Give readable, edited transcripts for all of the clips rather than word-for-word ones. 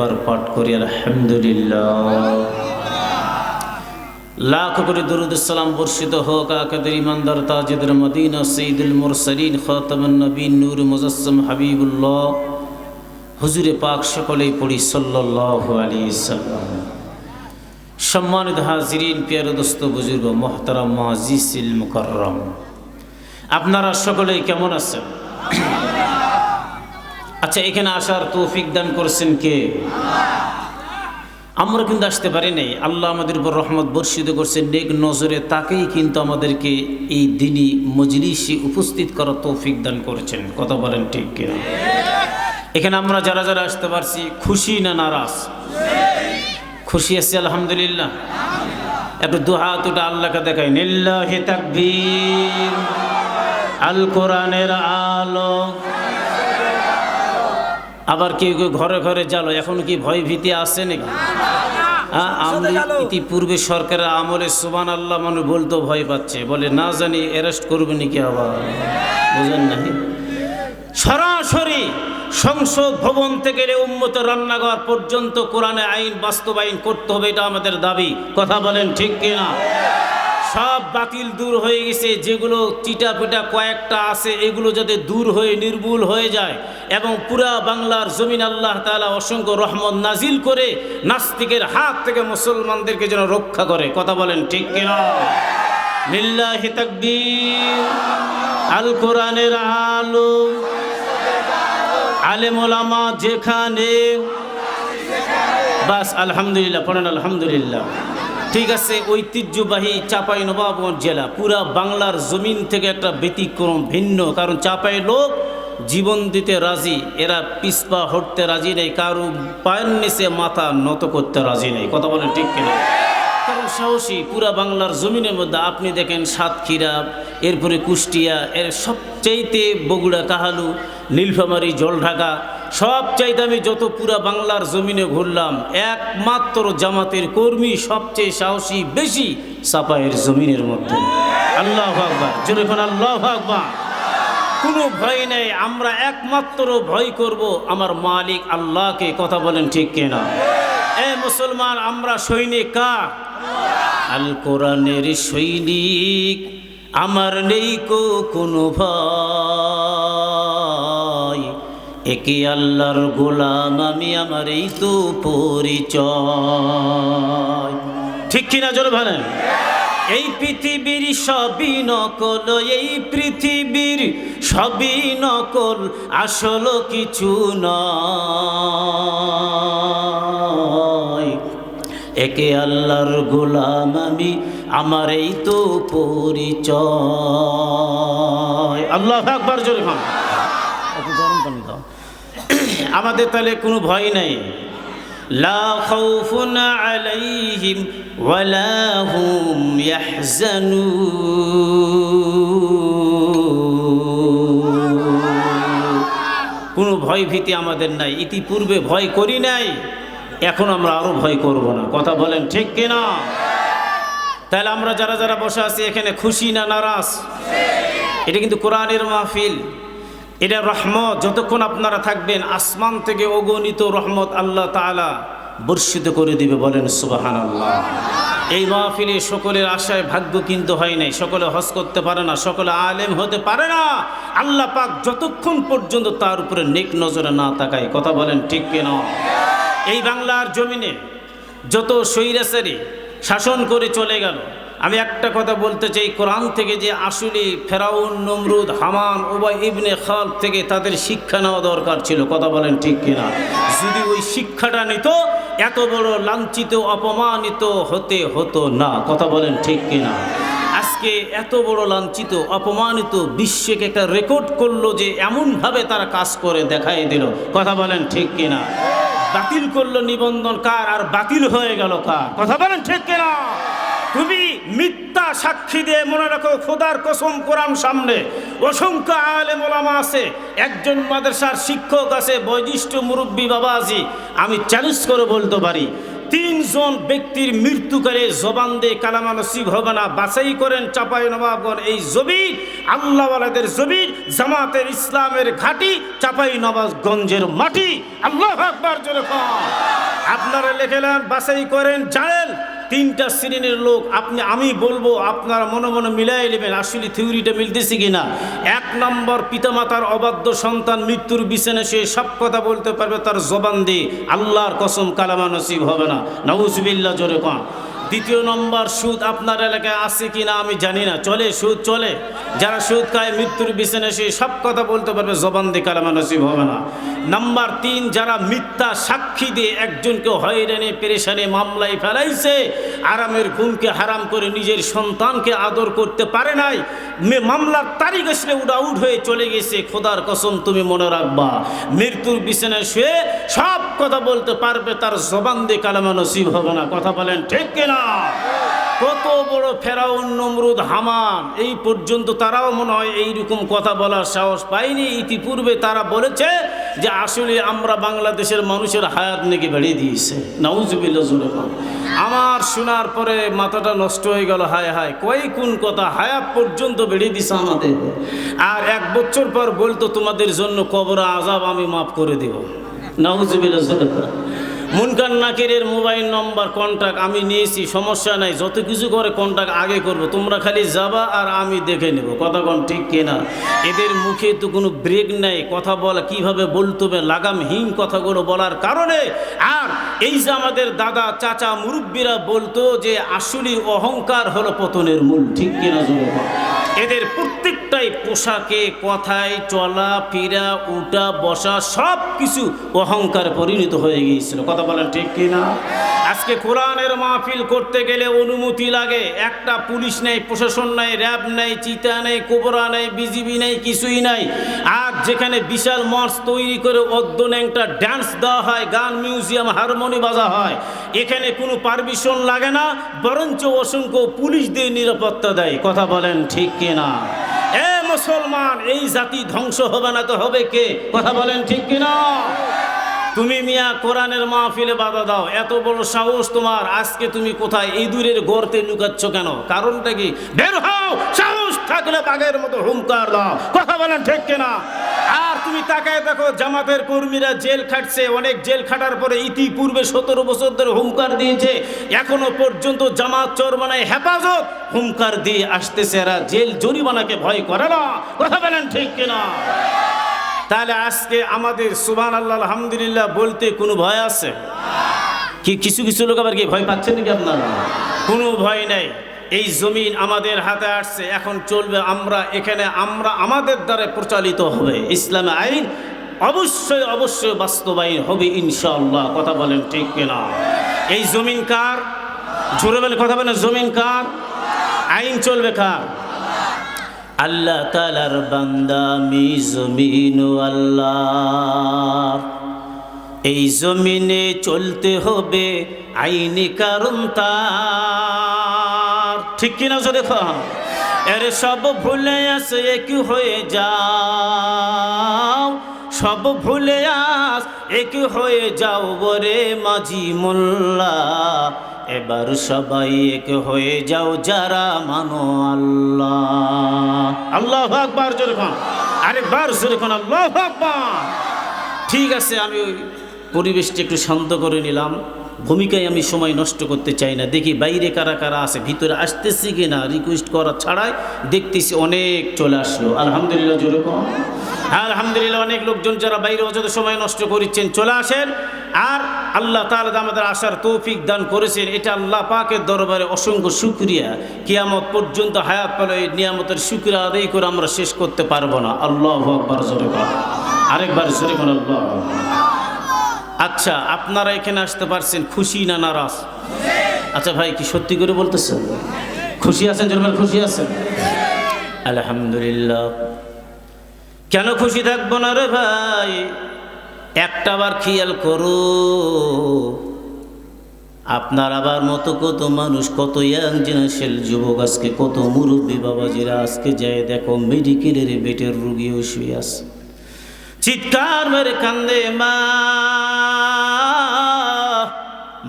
একবার পাঠ করি আলহামদুলিল্লাহ। লাখ কোটি দরুদ সালাম বর্ষিত হোক আকাদের ইমানদার তাজেদের মদিনা সঈদুল মুরসালিন খাতামুন নবীন নূর মুজাসসাম হাবিবুল্লাহ হুজুরে পাক সকলেই পড়ি সাল্লাল্লাহু আলাইহি ওয়াসাল্লাম। সম্মানিত হাজিরিন, প্রিয় দোস্ত, বুজুর্গ, মুহতারাম, মুআজ্জিজিল মুকাররম, আপনারা সকলেই কেমন আছেন? আচ্ছা, এখানে আসার তৌফিক দান করেছেন কে? আমরা কিন্তু আসতে পারি নাই। আল্লাহ আমাদের উপর রহমত বর্ষিত করছেন, নেক নজরে তাকেই কিন্তু আমাদেরকে এই দিনই মজলিসে উপস্থিত করার তৌফিক দান করেছেন। কথা বলেন ঠিক কিনা? এখানে আমরা যারা যারা আসতে পারছি, খুশি না নারাজ? খুশি আছি আলহামদুলিল্লাহ। একটু দুহাতুটা আল্লাহকে দেখাই, লিল্লাহি তাকবীর, আল কোরআনের আলো। আবার কেউ কেউ ঘরে ঘরে জালো, এখন কি ভয় ভীতি আছে নাকি? আমরা ইতিপূর্বে সরকারের আমলে সুবহানাল্লাহ মানুষ বলতো ভয় পাচ্ছে, বলে না জানি অ্যারেস্ট করবে নাকি আবার, বুঝেন না? সরাসরি সংসদ ভবন থেকে উম্মতের রান্নাঘর পর্যন্ত কোরআনে আইন বাস্তবায়ন করতে হবে, এটা আমাদের দাবি। কথা বলেন ঠিক কিনা? সব বাতিল দূর হয়ে গেছে, যেগুলো চিটাপিটা কয়েকটা আছে এগুলো যাতে দূর হয়ে নির্মূল হয়ে যায় এবং পুরা বাংলার জমিন আল্লাহ তাআলা অসংখ্য রহমত নাজিল করে নাস্তিকের হাত থেকে মুসলমানদেরকে যেন রক্ষা করে। কথা বলেন ঠিক কিনা? লিল্লাহি তাকবীর, আল কোরআনের আলো, আলেম ওলামা যেখানে, বাস আলহামদুলিল্লাহ পড়েন আলহামদুলিল্লাহ। ঠিক আছে, ঐতিহ্যবাহী চাঁপাইনবাবগঞ্জ জেলা পুরা বাংলার জমিন থেকে একটা ব্যতিক্রম, ভিন্ন। কারণ চাঁপাই লোক জীবন দিতে রাজি, এরা পিছপা হটতে রাজি নেই, কারো পায়ের নিচে মাথা নত করতে রাজি নেই। কথা বলেন ঠিক কিনা? কারণ সাহসী পুরা বাংলার জমিনের মধ্যে আপনি দেখেন সাতক্ষীরা, এরপরে কুষ্টিয়া, এর সবচাইতে বগুড়া, কাহালু, নীলফামারী, জলঢাকা, সবচাইতে আমি যত পুরা বাংলার জমিনে ঘুরলাম, একমাত্র জামাতের কর্মী সবচেয়ে সাহসী বেশি চাঁপাইয়ের জমিনের মধ্যে। আল্লাহু আকবার, জোরে বলেন আল্লাহু আকবার। কোনো ভয় নেই, আমরা একমাত্র ভয় করব আমার মালিক আল্লাহকে। কথা বলেন ঠিক কিনা? এ মুসলমান, আমরা সৈনিক কার? আল কোরআনের সৈনিক, আমার নেই কোনো ভয়, একে আল্লাহর গোলাম আমি, আমার এই তো পরিচয়। ঠিক কিনা জোরে বলেন? এই পৃথিবীর সবই নকল, এই পৃথিবীর সবই নকল, আসল কিছু নয়, একে আল্লাহর গোলাম আমি, আমার এই তো পরিচয়। আল্লাহু আকবার, জোরে বলেন। গরম পানি দাও। আমাদের তাহলে কোনো ভয় নাই। লা খাউফুন আলাইহিম ওয়ালা হুম ইয়াহজানুন। কোনো ভয় ভীতি আমাদের নাই। ইতিপূর্বে ভয় করি নাই, এখন আমরা আরো ভয় করব না। কথা বলেন ঠিক কিনা? তাহলে আমরা যারা যারা বসে আছি এখানে খুশি না নারাজ? এটা কিন্তু কোরআনের মাহফিল, এটা রহমত। যতক্ষণ আপনারা থাকবেন আসমান থেকে অগণিত রহমত আল্লাহ তাআলা বর্ষিত করে দিবে। বলেন সুবহানাল্লাহ। এই মাহফিলে সকলের আশায় ভাগ্য কিন্তু হয় নাই, সকলে হজ করতে পারে না, সকলে আলেম হতে পারে না। আল্লাহ পাক যতক্ষণ পর্যন্ত তার উপরে নেক নজরে না তাকায়। কথা বলেন ঠিক কিনা? এই বাংলার জমিনে যত স্বৈরাচারী শাসন করে চলে গেল, আমি একটা কথা বলতে চাই, কোরআন থেকে যে আসলে ফেরাউন, নমরুদ, হামান, উবাই ইবনে খালদ থেকে তাদের শিক্ষা নেওয়া দরকার ছিল। কথা বলেন ঠিক কিনা? যদি ওই শিক্ষাটা নিত, এত বড় লাঞ্ছিত অপমানিত হতে হতো না। কথা বলেন ঠিক কিনা? আজকে এত বড় লাঞ্ছিত অপমানিত বিশ্বকে একটা রেকর্ড করলো যে এমনভাবে তারা কাজ করে দেখাই দিল। কথা বলেন ঠিক কিনা? বাতিল করলো নিবন্ধন কার, আর বাতিল হয়ে গেল কার? কথা বলেন ঠিক কিনা? তুমি মিথ্যা সাক্ষী দিয়ে মনে রাখো, খোদার কসম, কোরআন সামনে অসংখ্য আলেম ওলামা আছে, একজন মাদ্রাসার শিক্ষক আছে, বয়োজ্যেষ্ঠ মুরব্বী বাবাজি, আমি চ্যালেঞ্জ করে বলতে পারি, 3 জন ব্যক্তির মৃত্যুকালে জবান দিয়ে কালামা নসিব হবে না। বাছাই করেন চাঁপাইনবাবগঞ্জ, এই জমির আল্লাহওয়ালাদের জমির, জামাতের ইসলামের ঘাঁটি চাঁপাইনবাবগঞ্জের মাটি। আল্লাহু আকবার, জোরে বলেন। আপনারা লেখেলেন, বাছাই করেন, জানেন তিনটা শ্রেণীর লোক আমি বলবো, আপনারা মনে মনে মিলাই নেবেন আসলে থিওরিটা মিলতেছে কিনা। এক নম্বর, পিতামাতার অবাধ্য সন্তান মৃত্যুর বিছানায় সে সব কথা বলতে পারবে, তার জবান দিয়ে আল্লাহর কসম কালামা নসিব হবে না, নাউজুবিল্লাহ জোরে কোন। দ্বিতীয় নম্বর, সুদ আপনার এলাকায় আছে কিনা আমি জানি না, চলে সুদ চলে, যারা সুদ খায় মৃত্যুর বিছানায় সে সব কথা বলতে পারবে, জবান দিয়ে কালামা নসিব হবে না। নাম্বার 3, যারা মিথ্যা সাক্ষী দিয়ে একজনকে হয়রানি পেরেশানি মামলায় ফেলাইছে, আরামের ঘুমকে হারাম করে নিজের সন্তানকে আদর করতে পারে নাই, মামলার তারিখ আসলে উঠাউট হয়ে চলে গেছে, খোদার কসম তুমি মনে রাখবা মৃত্যুর বিছানায় শুয়ে সব কথা বলতে পারবে, তার জবান দিয়ে কালামা নসিব হবে না। কথা বলেন ঠিক কিনা? কত বড় ফেরাউন, নমরুদ, হামান, এই পর্যন্ত তারাও মনে হয় এইরকম কথা বলার সাহস পায়নি। ইতিপূর্বে তারা বলেছে যে আসলে আমরা বাংলাদেশের মানুষের হায়াত নাকি বেড়ে দিয়েছে, নাউজুবিল্লাহ জোরে বল। আমার শোনার পরে মাথাটা নষ্ট হয়ে গেল, হায় হায়, কয় কোন কথা, হায়াত পর্যন্ত বেড়ে দিছে আমাদের। আর 1 বছর পর বলতো তোমাদের জন্য কবরে আযাব আমি মাফ করে দেব, নাউজুবিল্লাহ জোরে বল। মুনকার নাকিরের মোবাইল নম্বর কন্ট্যাক্ট আমি নিয়েছি, সমস্যা নাই, যত কিছু করে কন্ট্যাক্ট আগে করব, তোমরা খালি যাবা আর আমি দেখে নেব। কথা কোন ঠিক কিনা? এদের মুখে তো কোনো ব্রেক নাই, কথা বলা কীভাবে বলতে হবে লাগামহীন কথাগুলো বলার কারণে। আর এই যে আমাদের দাদা চাচা মুরব্বীরা বলতো যে আসলে অহংকার হলো পতনের মূল, ঠিক কিনা জোরে? এদের প্রত্যেকটাই পোশাকে, কথায়, চলা ফিরা, উঠা বসা সব কিছু অহংকার পরিণত হয়ে গিয়েছিল। কথা বলেন ঠিক কিনা? আজকে কোরআনের মাহফিল করতে গেলে অনুমতি লাগে, একটা পুলিশ নেই, প্রশাসন নাই, র্যাব নেই, চিতা নেই, কোবরা নেই, বিজিবি নেই, কিছুই নাই। আর যেখানে বিশাল মঞ্চ তৈরি করে অর্ধন্যাংটা ড্যান্স দেওয়া হয়, গান, মিউজিয়াম, হারমোনি বাজা হয়, এখানে কোনো পারমিশন লাগে না, বরঞ্চ অসংখ্য পুলিশ দিয়ে নিরাপত্তা দেয়। কথা বলেন ঠিক কিনা? এ মুসলমান, এই জাতি ধ্বংস হবে না তো হবে কে? কথা বলেন ঠিক কিনা? তুমি মিয়া কোরআনের মাহফিলে বাধা দাও, এত বড় সাহস তোমার, আজকে তুমি কোথায় ইঁদুরের গর্তে লুকাচ্ছ কেন? কারণটা কি? বের হও, সাহস থাকলে বাঘের মতো হুঙ্কার দাও। কথা বলেন ঠিক কিনা? আর তুমি তাকায় দেখো, জামাতের কর্মীরা জেল খাটছে, অনেক জেল খাটার পরে ইতিপূর্বে 17 বছর ধরে হুঙ্কার দিয়েছে, এখনো পর্যন্ত জামাত চরমানায় হেফাজত হুঙ্কার দিয়ে আসতেছে, এরা জেল জরিমানাকে ভয় করে না। কথা বলেন ঠিক কিনা? তাহলে আজকে আমাদের সুবহানাল্লাহ আলহামদুলিল্লাহ বলতে কোনো ভয় আছে কি? কিছু কিছু লোক আবার কি ভয় পাচ্ছেন নাকি আপনারা? কোনো ভয় নাই। এই জমিন আমাদের হাতে আসছে, এখন চলবে আমরা এখানে, আমরা আমাদের দ্বারা প্রচালিত হবে ইসলামী আইন, অবশ্যই অবশ্যই বাস্তবায়ন হবে ইনশাআল্লাহ। কথা বলেন ঠিক কিনা? এই জমিন কার? জোরে বলে কথা বলেন, জমিন কার? আইন চলবে কার? আল্লাহ তাআলার বান্দা, আমি জমিন আল্লাহ, এই জমিনে চলতে হবে আইনি কারণ তার, ঠিক কিনা? জোরে কন। এর সব ভুলে আসে এক হয়ে যাও, সব ভুলে আস এক হয়ে যাও বরে মাঝি মোল্লা, এবার সবাই এক হয়ে যাও যারা মানো আল্লাহ। আল্লাহু আকবার জোরে কোন, আরেকবার জোরে কোন, আল্লাহু আকবার। ঠিক আছে, আমি ওই পরিবেশটা একটু শান্ত করে নিলাম, ভূমিকায় আমি সময় নষ্ট করতে চাই না। দেখি বাইরে কারা কারা আছে, ভিতরে আসতেছি কিনা, রিকোয়েস্ট করা ছাড়াই দেখতেছি অনেক চলে আসলো। আলহামদুলিল্লাহ জোরে কোন, আলহামদুলিল্লাহ। অনেক লোকজন যারা বাইরে অযথা সময় নষ্ট করেছেন চলে আসেন। আর আল্লাহ তাআলা আমাদের আসার তৌফিক দান করেছেন, এটা আল্লাহ পাকের দরবারে অসংখ্য শুকরিয়া। কিয়ামত পর্যন্ত হায়াত পেলে এই নিয়ামতের শুকরিয়া আদায় করে আমরা শেষ করতে পারবো না। আল্লাহু আকবার জোরে কোন, আরেকবার জোরে কোন, আল্লাহ। আচ্ছা, আপনারা এখানে আসতে পারছেন, খুশি না নারাজ? আচ্ছা ভাই, কি সত্যি করে বলতেছেন খুশি আছেন? জোরে খুশি আছেন? আলহামদুলিল্লাহ। কেন খুশি থাকবো না রে ভাই? একটা বার খেয়াল করো, আপনার আবার মতো কত মানুষ, কত ইয়াং জেনারেশন যুবক, আজকে কত মুরব্বী বাবাজিরা আজকে যায় দেখো মেডিকেলের বেটের রুগীও শুয়ে আছে, চিৎকার মেরে কান্দে মা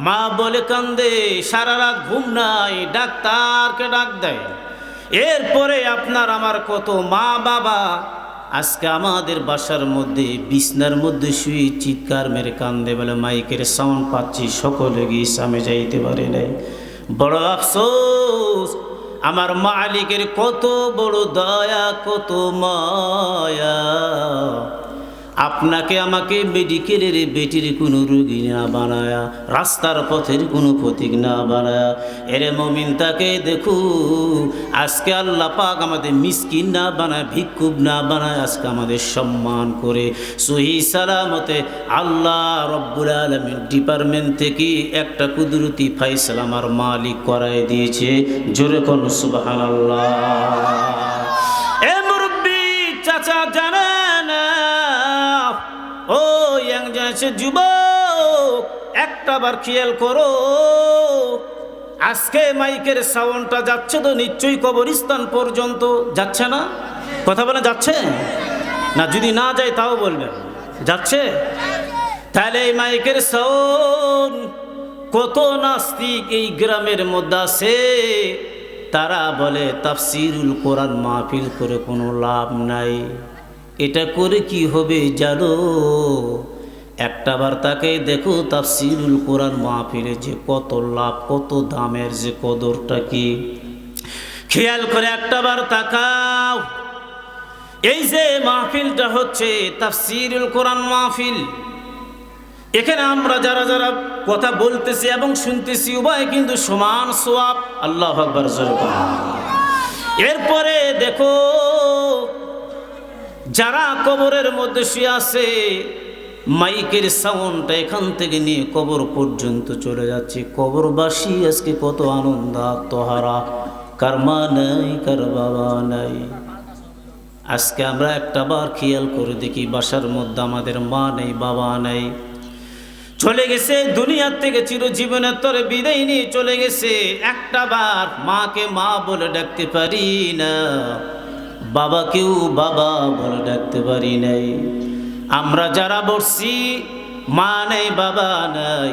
মা বলে কান্দে, সারা রাত ঘুম নাই, ডাক্তারকে ডাক দেয়। এরপরে আপনার আমার কত মা বাবা আজকে আমাদের বাসার মধ্যে বিছনার মধ্যে শুয়ে চিৎকার মেরে কান্দে বলে মাইকের সাউন্ড পাচ্ছি, সকলে গিয়ে ইসলামে যাইতে পারে নাই। বড় আফসোস, আমার মালিকের কত বড় দয়া, কত মায়া। আপনাকে আমাকে মেডিকেলের বেটির কোনো রোগী না বানায়া, রাস্তার পথের কোনো প্রতীক না বানায়া। এরে মুমিন, তাকে দেখো আজকে আল্লাহ পাক আমাদের মিসকিন না বানায়, ভিক্ষুক না বানায়, আজকে আমাদের সম্মান করে সহি সালামতে আল্লাহ রব্বুল আলামিন ডিপার্টমেন্ট থেকে একটা কুদরতি ফাইসলা আমার মালিক করায় দিয়েছে। জোরে কোন সুবহানাল্লাহ। এ মুরব্বি চাচা জানেন, ও ইয়াং জেনারেশন যুবক, একটা বার খেয়াল করো, আজকে মাইকের সাউন্ডটা যাচ্ছে তো নিশ্চয়ই কবরস্থান পর্যন্ত যাচ্ছে না? কথা বলে যাচ্ছে না? যদি না যায় তাও বলবেন যাচ্ছে। তাহলে এই মাইকের সাউন্ড কত নাস্তিক এই গ্রামের মধ্যে আছে, তারা বলে তাফসিরুল কোরআন মাহফিল করে কোনো লাভ নাই। এটা করে কি হবে জানো? একটা বার তাকে দেখো তাফসিরুল কোরআন মাহফিলে যে কত লাভ, কত দামের যে কদরটা কি খেয়াল করে একটা বার তাকাও। এই যে মাহফিলটা হচ্ছে তাফসিরুল কোরআন মাহফিল, এখানে আমরা যারা যারা কথা বলতেছি এবং শুনতেছি উভয় কিন্তু সমান সওয়াব। আল্লাহু আকবার। এরপরে দেখো যারা কবরের মধ্যে শুয়ে আছে, মাইকের সাউন্ডটা এখান থেকে নিয়ে কবর পর্যন্ত চলে যাচ্ছে। কবরবাসী আজকে কত আনন্দ আত্মহারা, কার মা নাই, কার বাবা নাই। আজকে আমরা একটা বার খেয়াল করে দেখি, বাসার মধ্যে আমাদের মা নেই, বাবা নাই, চলে গেছে দুনিয়ার থেকে চিরজীবনের তরে বিদায় নিয়ে চলে গেছে। একটা বার মাকে মা বলে ডাকতে পারি না, বাবাকেও বাবা বলে ডাকতে পারি নাই। আমরা যারা বসছি, মা নাই, বাবা নাই,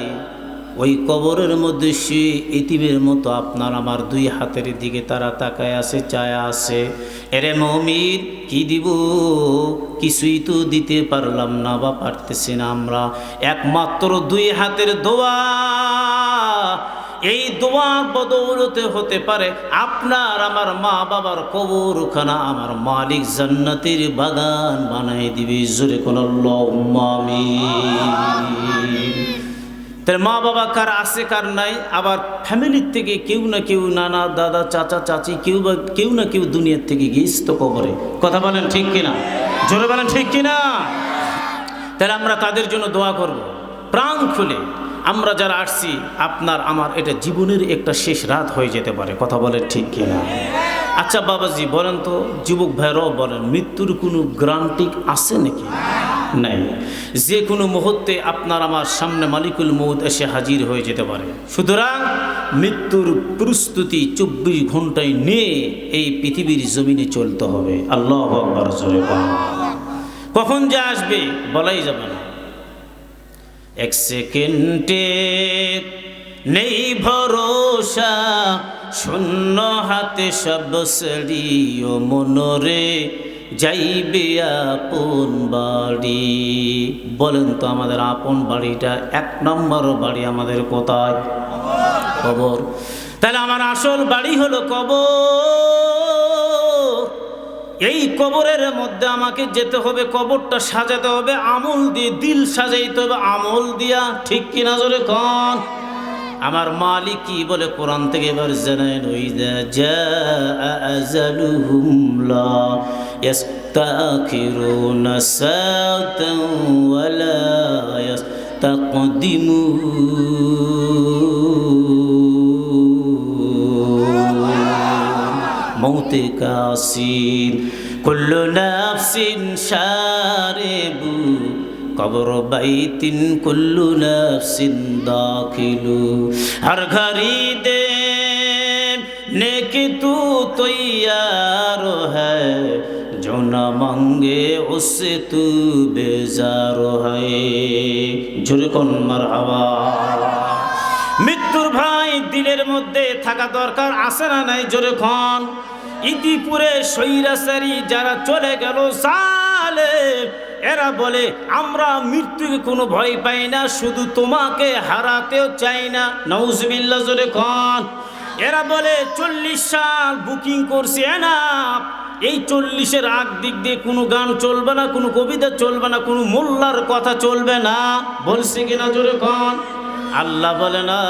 ওই কবরের মধ্যে শুয়ে ইতিমের মতো আপনার আমার দুই হাতের দিকে তারা তাকায় আছে, চায় আছে। এরে মুমিন, কি দিব? কিছুই তো দিতে পারলাম না বা পারতেছি না আমরা। একমাত্র দুই হাতের দোয়া, এই দোয়ার বদৌলতে হতে পারে আপনার আমার মা বাবার কবরখানা আমার মালিক জান্নাতের বাগান বানাই দিবে। জোরে কোন আল্লাহুম্মা আমিন। তার মা বাবা কার আছে, কার নাই। আবার ফ্যামিলির থেকে কেউ না কেউ, নানা দাদা চাচা চাচি, কেউ না কেউ দুনিয়ার থেকে গিয়েছে তো কবরে। কথা বলেন ঠিক কিনা? জোরে বলেন ঠিক কিনা? তাহলে আমরা তাদের জন্য দোয়া করব প্রাণ খুলে। আমরা যারা আসছি, আপনার আমার এটা জীবনের একটা শেষ রাত হয়ে যেতে পারে। কথা বলেন ঠিক কিনা? আচ্ছা বাবাজি বলেন তো, যুবক ভাইরাও বলেন, মৃত্যুর কোনো গ্যারান্টি আছে নাকি? নাই। যে কোনো মুহূর্তে আপনার আমার সামনে মালিকুল মউত এসে হাজির হয়ে যেতে পারে। সুতরাং মৃত্যুর প্রস্তুতি 24 ঘন্টায় নিয়ে এই পৃথিবীর জমিনে চলতে হবে। আল্লাহু আকবার। জোরে বলেন। কখন যে আসবে বলাই যাবে না। এক সেকেন্ডে নেই ভরসা, শূন্য হাতে সব সেড়িও মনরে যাইবে আপন বাড়ি। বলেন তো আমাদের আপন বাড়িটা, 1 নম্বর বাড়ি আমাদের কোথায়? কবর। তাহলে আমার আসল বাড়ি হলো কবর। এই কবরের মধ্যে আমাকে যেতে হবে, কবরটা সাজাতে হবে আমল দিয়ে, দিল সাজাইতে হবে আমল দিয়া। ঠিক কিনা জোরে কোন? আমার মালিক কি বলে কোরআন থেকে এবার জানেন? ওইদা জাআ আজালুহুম লা ইস্তাখিরুনা সাআতান ওয়া লা ইস্তাকদিমুন। মৌতে কাসির কুল্লু নাফসিন শারিবু কবর বাইতিন কুল্লু নাফসিন দাখিলু। হর ঘড়ি দে নেকি তু তৈয়ার হ্যায়, जो न मांगे उससे तू बेजार है। জোরে কোন মারহাবা। মৃত্যুর ভয় দিলের মধ্যে থাকা দরকার আছে না নাই? জোরে কোন। ইতিপুরে স্বৈরাচারী যারা চলে গেল, এরা বলে আমরা মৃত্যুকে কোনো ভয় পাই না, শুধু তোমাকে হারাতেও চাই না। নাউজুবিল্লাহ জোরে কোন। এরা বলে 40 সাল বুকিং করছে না, এই 40-এর আগ দিক দিয়ে কোনো গান চলবে না, কোনো কবিতা চলবে না, কোনো মোল্লার কথা চলবে না। বলছে কিনা জোরে কোন। আল্লাহ বলে না,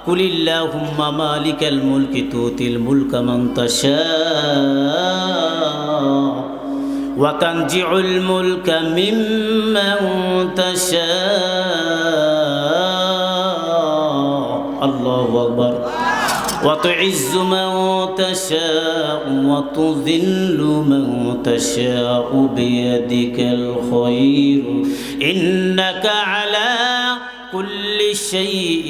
কুলিল্লাহুম্মা মালিকাল মুলকি তুতিল মুলকা মান তাশা ওয়া তানজিউল মুলকা মিম্মান তাশা। আল্লাহু আকবার। وتعز من تشاء وتذل من تشاء بيدك الخير إنك على كل شيء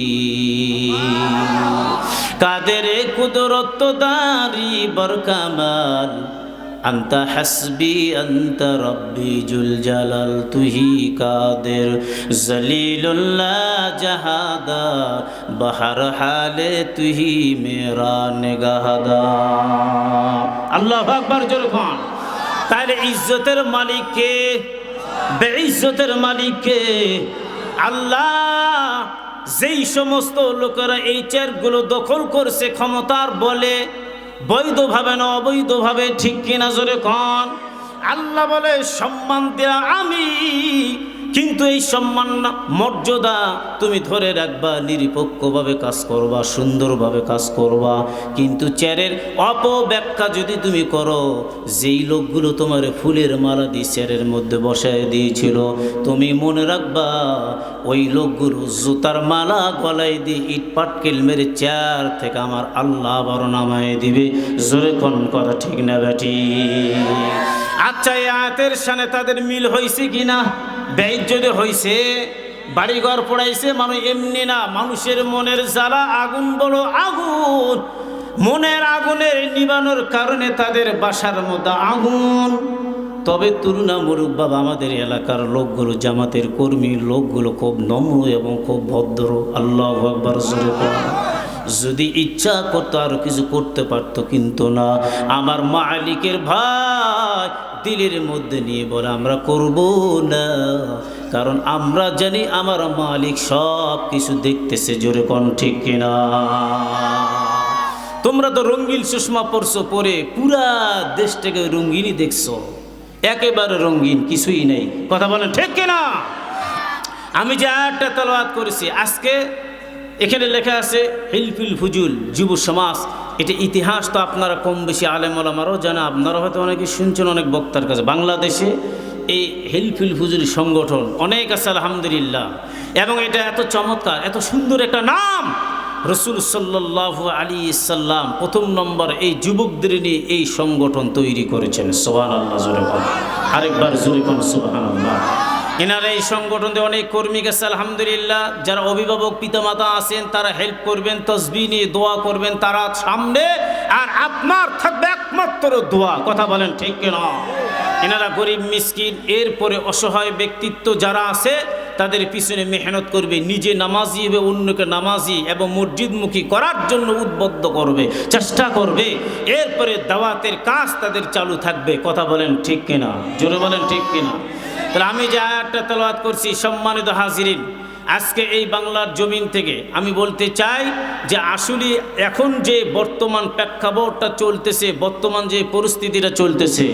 قدير قادر قدرت داري بركمال أنت حسبي أنت ربي جل جلال তুহি কাদের জলিলুল্লাহ জাহাদার বাহার হালে তুহি মেরা নিগাহদার। আল্লাহু আকবার জোরে কোন। তাহলে ইজ্জতের মালিক কে? বেইজ্জতের মালিক কে? আল্লাহ। যেই সমস্ত লোকেরা এই চেয়ারগুলো দখল করছে ক্ষমতার বলে, বৈধভাবে না অবৈধভাবে, ঠিক কিনা জোরে কোন। আল্লাহ বলে সম্মান দেয়া আমি, কিন্তু এই সম্মান মর্যাদা তুমি ধরে রাখবা, নিরপেক্ষভাবে কাজ করবা, সুন্দরভাবে কাজ করবা। কিন্তু চেয়ারের অপব্যাখ্যা যদি তুমি করো, যেই লোকগুলো তোমার ফুলের মালা দিয়ে চেয়ারের মধ্যে বসায় দিয়েছিল, তুমি মনে রাখবা ওই লোকগুলো জুতার মালা গলায় দিয়ে ইট পাটকেল মেরে চেয়ার থেকে আমার আল্লাহ আবার নামায় দিবে। জোরে কোন কথা ঠিক না বেটি? আচ্ছা, এই আয়াতের সাথে তাদের মিল হয়েছে কিনা? বেইজ্জতি হয়েছে, বাড়িঘর পড়াইছে। মানুষ এমনি না, মানুষের মনের জ্বালা আগুন বলো আগুন, মনের আগুনের নিবানোর কারণে তাদের বাসার মধ্যে আগুন। তবে তুলনা মরুক বাবা, আমাদের এলাকার লোকগুলো, জামাতের কর্মী লোকগুলো খুব নম্র এবং খুব ভদ্র। আল্লাহু আকবার জোরে বলেন। যদি ইচ্ছা করতো আরো কিছু করতে পারতো, কিন্তু না। আমার মালিকের ভাই দিলের মধ্যে নিয়ে বলে আমরা করব না, কারণ আমরা জানি আমার মালিক সব কিছু দেখতেছে। জোরে কোন ঠিক কিনা? তোমরা তো রঙিন চশমা পরছো, পরে পুরা দেশটাকে রঙিনই দেখছো, একেবারে রঙিন কিছুই নেই। কথা বলেন ঠিক কিনা? আমি যে আয়াতটা তেলাওয়াত করেছি আজকে, এখানে লেখা আছে হিলফুল ফুজুল যুব সমাজ। এটা ইতিহাস তো আপনারা কম বেশি আলেম ওলামারাও জানা, আপনারা হয়তো অনেকে শুনছেন অনেক বক্তার কাছে। বাংলাদেশে এই হিলফুল ফুজুল সংগঠন অনেক আছে আলহামদুলিল্লাহ, এবং এটা এত চমৎকার, এত সুন্দর একটা নাম। রসুল সাল্লাল্লাহু আলাইহি সাল্লাম প্রথম নম্বর এই যুবকদের নিয়ে এই সংগঠন তৈরি করেছেন। সুবহানাল্লাহ জোরে বলেন, আরেকবার জোরে বলেন সুবহানাল্লাহ। এনারা এই সংগঠনে অনেক কর্মী গেছে আলহামদুলিল্লাহ। যারা অভিভাবক পিতামাতা আছেন তারা হেল্প করবেন, তসবিহ নিয়ে দোয়া করবেন তারা সামনে, আর আপনার থাকবে একমাত্র দোয়া। কথা বলেন ঠিক কিনা? এনারা গরিব মিসকিন, এরপরে অসহায় ব্যক্তিত্ব যারা আছে তাদের পিছনে মেহনত করবে, নিজে নামাজি হবে, অন্যকে নামাজি এবং মসজিদমুখী করার জন্য উদ্বুদ্ধ করবে, চেষ্টা করবে। এরপরে দাওয়াতের কাজ তাদের চালু থাকবে। কথা বলেন ঠিক কিনা? জোরে বলেন ঠিক কিনা? তাহলে আমি যে আয়াতটা তেলাওয়াত করছি, সম্মানিত হাজিরিন, আজকে এই বাংলার জমিন থেকে আমি বলতে চাই যে আসলে এখন যে বর্তমান প্রেক্ষাপটটা চলতেছে, বর্তমান যে পরিস্থিতিটা চলতেছে,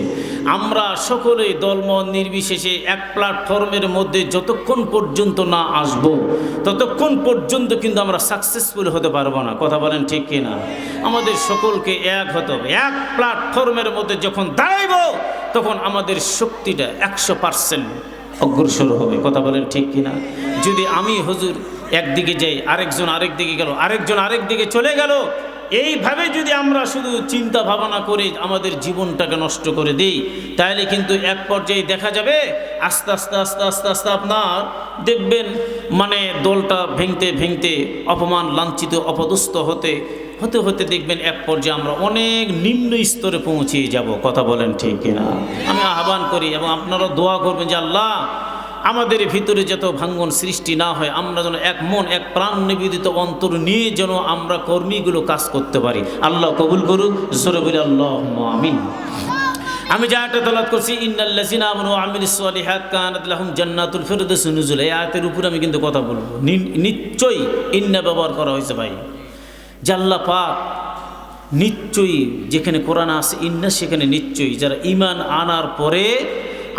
আমরা সকলেই দলমত নির্বিশেষে এক প্ল্যাটফর্মের মধ্যে যতক্ষণ পর্যন্ত না আসব, ততক্ষণ পর্যন্ত কিন্তু আমরা সাকসেসফুল হতে পারবো না। কথা বলেন ঠিক কিনা? আমাদের সকলকে এক হতে হবে। এক প্ল্যাটফর্মের মধ্যে যখন দাঁড়াইব, তখন আমাদের শক্তিটা 100% অগ্রসর হবে। কথা বলেন ঠিক কিনা? যদি আমি হুজুর একদিকে যাই, আরেকজন আরেক দিকে গেল, আরেকজন আরেক দিকে চলে গেল, এইভাবে যদি আমরা শুধু চিন্তা ভাবনা করে আমাদের জীবনটাকে নষ্ট করে দিই, তাহলে কিন্তু এক পর্যায়ে দেখা যাবে আস্তে আস্তে আস্তে আস্তে আস্তে আপনার দেখবেন মানে দলটা ভেঙতে ভেঙতে, অপমান লাঞ্ছিত অপদস্থ হতে হতে হতে দেখবেন এক পর্যায়ে আমরা অনেক নিম্ন স্তরে পৌঁছিয়ে যাব। কথা বলেন ঠিক কিনা? আমি আহ্বান করি এবং আপনারা দোয়া করবেন যে আল্লাহ আমাদের ভিতরে যত ভাঙ্গন সৃষ্টি না হয়, আমরা যেন এক মন এক প্রাণ নিবেদিত অন্তর নিয়ে যেন আমরা কর্মীগুলো কাজ করতে পারি। আল্লাহ কবুল করুক, জোরে বলি আল্লাহুম্মা আমিন। আমি যে আয়াতটা তেলাওয়াত করছি, ইন্নাল্লাযিনা আমানু ওয়া আমিলুস সলিহাত কানাত লাহুম জান্নাতুল ফিরদাউস নুজুলা, এই আয়াতের উপরে আমি কিন্তু কথা বলবো। নিশ্চয়ই ইন্না ব্যবহার করা হয়েছে ভাই, যে আল্লাহ পাক নিশ্চয়ই, যেখানে কোরআন আছে ইন্না সেখানে নিশ্চয়ই, যারা ঈমান আনার পরে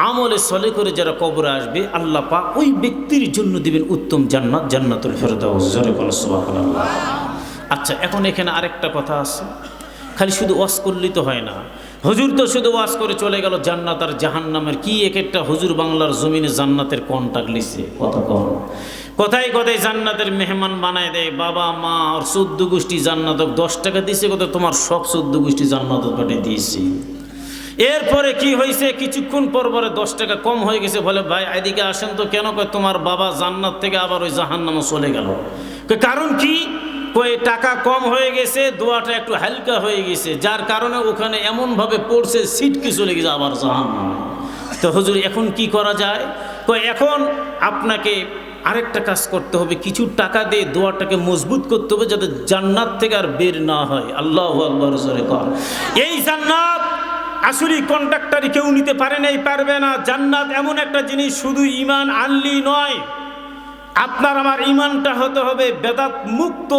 আমলে সলে করে যারা কবরে আসবে, আল্লাহ পাক ওই ব্যক্তির জন্য দিবেন উত্তম জান্নাত, জান্নাতুল ফিরদাউস। জোরে বলো সুবহানাল্লাহ। আচ্ছা, এখন এখানে আরেকটা কথা আছে, খালি শুধু ওয়াজ করলেই তো হয় না। হুজুর তো শুধু ওয়াজ করে চলে গেল, জান্নাত আর জাহান্নামের কি এক একটা হুজুর বাংলার জমিনে জান্নাতের কন্টাক্ট লিছে কত কম, কোথায় কোথায় জান্নাতের মেহমান বানায় দেয়, বাবা মা আর 14 গোষ্ঠী জান্নাতক 10 টাকা দিয়েছে, কোথায় তোমার সব 14 গোষ্ঠী জান্নাতক পাঠিয়ে দিয়েছে। এরপরে কি হয়েছে, কিছুক্ষণ পর পরে 10 টাকা কম হয়ে গেছে, বলে ভাই এদিকে আসেন তো, কেন কয় তোমার বাবা জান্নাত থেকে আবার ওই জাহান্নামে চলে গেল। কারণ কি, কই টাকা কম হয়ে গেছে, দোয়াটা একটু হালকা হয়ে গেছে, যার কারণে ওখানে এমনভাবে পড়ছে সিটকে চলে গেছে আবার জাহান্নামে। তো হুজুর এখন কি করা যায়, কই এখন আপনাকে আরেকটা কাজ করতে হবে, কিছু টাকা দিয়ে দোয়াটাকে মজবুত করতে হবে যাতে জান্নাত থেকে আর বের না হয়। আল্লাহু আকবার, জোরে কর। এই জান্নাত আসলে কন্ট্রাক্টরি কেউ নিতে পারে নাই, পারবে না। জান্নাত এমন একটা জিনিস, শুধু ঈমান আনলি নয়, আপনার আমার ঈমানটা হতে হবে বেদাত মুক্ত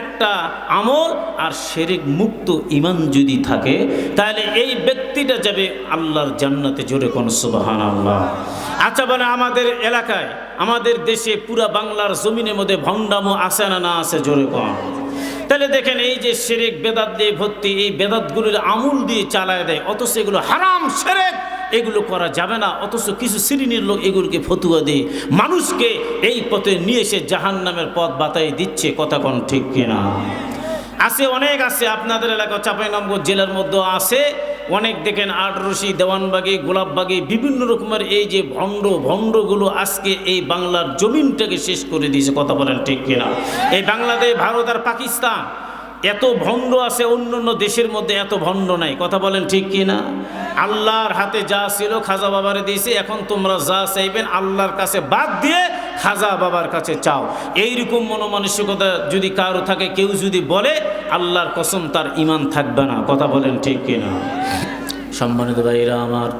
একটা আমল, আর শিরক মুক্ত ঈমান যদি থাকে, তাহলে এই ব্যক্তিটা যাবে আল্লাহর জান্নাতে। জোরে কোন সুবহানাল্লাহ। আচ্ছা, বলে আমাদের এলাকায়, আমাদের দেশে, পুরা বাংলার জমিনের মধ্যে ভণ্ডামো আছে না না আছে? জোরে কোন। তাহলে দেখেন, এই যে শিরক বেদাত দিয়ে ভর্তি, এই বেদাতগুলোর আমল দিয়ে চালায় দেয়, অথচ এগুলো হারাম শিরক, এগুলো করা যাবে না, অথচ কিছু শ্রেণীর লোক এগুলোকে ফতুয়া দিয়ে মানুষকে এই পথে নিয়ে এসে জাহান্নামের পথ বাতাই দিচ্ছে। কথা কোন ঠিক কিনা? আছে, অনেক আছে। আপনাদের এলাকা চাঁপাইনবাবগঞ্জ জেলার মধ্যে আছে অনেক। দেখেন আটরশি, দেওয়ানবাগি, গোলাপবাগি, বিভিন্ন রকমের এই যে ভণ্ডগুলো আজকে এই বাংলার জমিনটাকে শেষ করে দিয়েছে। কথা বলেন ঠিক কিনা? এই বাংলাদেশ, ভারত আর পাকিস্তান এত ভণ্ড আছে, অন্য অন্য দেশের মধ্যে এত ভণ্ড নাই। কথা বলেন ঠিক কিনা? আল্লাহর হাতে যা ছিল খাজা বাবারে দিয়েছে, এখন তোমরা যা চাইবেন আল্লাহর কাছে বাদ দিয়ে খাজা বাবার কাছে চাও। এইরকম মনোমানসিকতা যদি কারো থাকে, কেউ যদি বলে, আল্লাহর কসম তার ঈমান থাকবে না। কথা বলেন ঠিক কিনা? সম্মানিত ভাইরা আমার,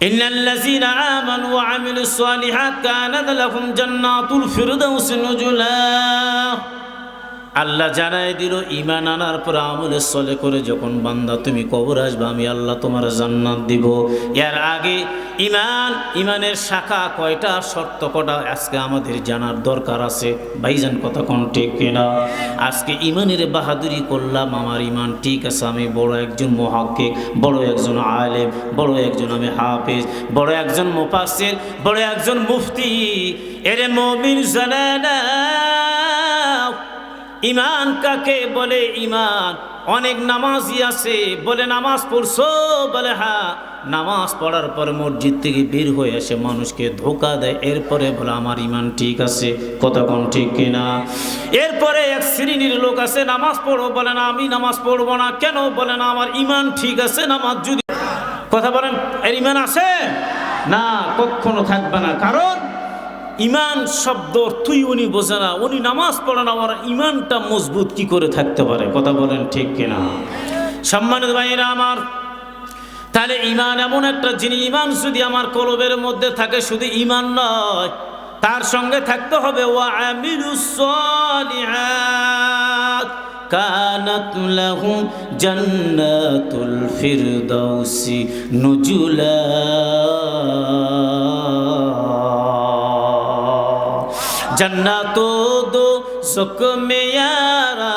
ইন্নাল্লাযীনা আমানু ওয়া আমিলুস সালিহাত কানাত লাহুম জান্নাতুল ফিরদাউস নুজুলা। আল্লাহ জানাই দিল, ঈমান আনার পর আমলে সলে করে যখন বান্দা তুমি কবর আসবে, আমি আল্লাহ তোমার জান্নাত দিব। এর আগে ঈমানের শাখা কয়টা, শর্ত কটা, আজকে আমাদের জানার দরকার আছে। ভাইজান কথা কোন ঠিক কিনা? আজকে ঈমানের বাহাদুরি করলাম, আমার ঈমান ঠিক আছে, আমি বড় একজন মুহাক্কিক, বড় একজন আলেম, বড় একজন আমি হাফেজ, বড় একজন মুফাসসির, বড় একজন মুফতি। এরে মুমিন জানা ঈমান কাকে বলে? ঈমান অনেক নামাজি আছে, বলে নামাজ পড়ছো, বলে হ্যাঁ, নামাজ পড়ার পর মসজিদ থেকে বের হয়ে আসে মানুষকে ধোঁকা দেয়, এরপরে বলে আমার ঈমান ঠিক আছে। কথা কোন ঠিক কিনা? এরপরে এক শ্রেণীর লোক আছে, নামাজ পড়ো, বলে না আমি নামাজ পড়বো না। কেন? বলে না আমার ঈমান ঠিক আছে। নামাজ যদি, কথা বলেন, এর ঈমান আছে না? কখনো থাকবে না। কারণ ঈমান শব্দ তুই উনি বোঝে না, উনি নামাজ পড়ে না, আমার ঈমানটা মজবুত কি করে থাকতে পারে? কথা বলেন ঠিক কিনা? সম্মানিত ভাইরা আমার, তাহলে ঈমান এমন একটা জিনিস, ঈমান যদি আমার কলবের মধ্যে থাকে, শুধু ঈমান নয়, তার সঙ্গে থাকতে হবে ওয়া আমিলুস সালিহাত কানাত লাহুম জান্নাতুল ফিরদাউসি নুজুলা। जन्नतो दो सुख में यारा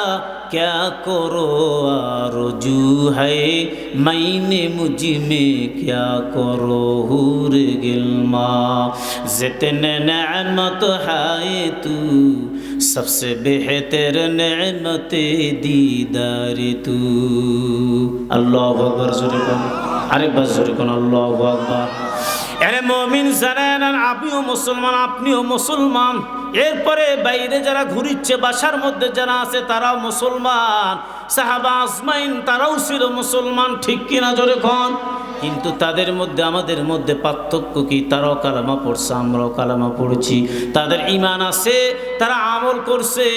क्या करो आरज़ू है मैंने मुझ में क्या करो हूर गिल्मा जितने नेमत है तू सबसे बेहतर नेमत दीदार तू। अल्लाहु अकबर। जोरे कौन? अरे बस जोरे कौन? अल्लाहु अकबर। अरे मोमिन জানেন, আপনিও মুসলমান, আপনিও মুসলমান। এরপরে বাইরে যারা ঘুরিচ্ছে, বাসার মধ্যে যারা আছে তারাও মুসলমান, সাহাবা আজমাইন তারাও ছিল মুসলমান। ঠিক কিনা? জোরে কোন? কিন্তু তাদের মধ্যে আমাদের মধ্যে পার্থক্য কি? তারাও কালামা পড়ছে, আমরাও কালামা পড়েছি, তাদের ঈমান আছে, তারা আমল করছে,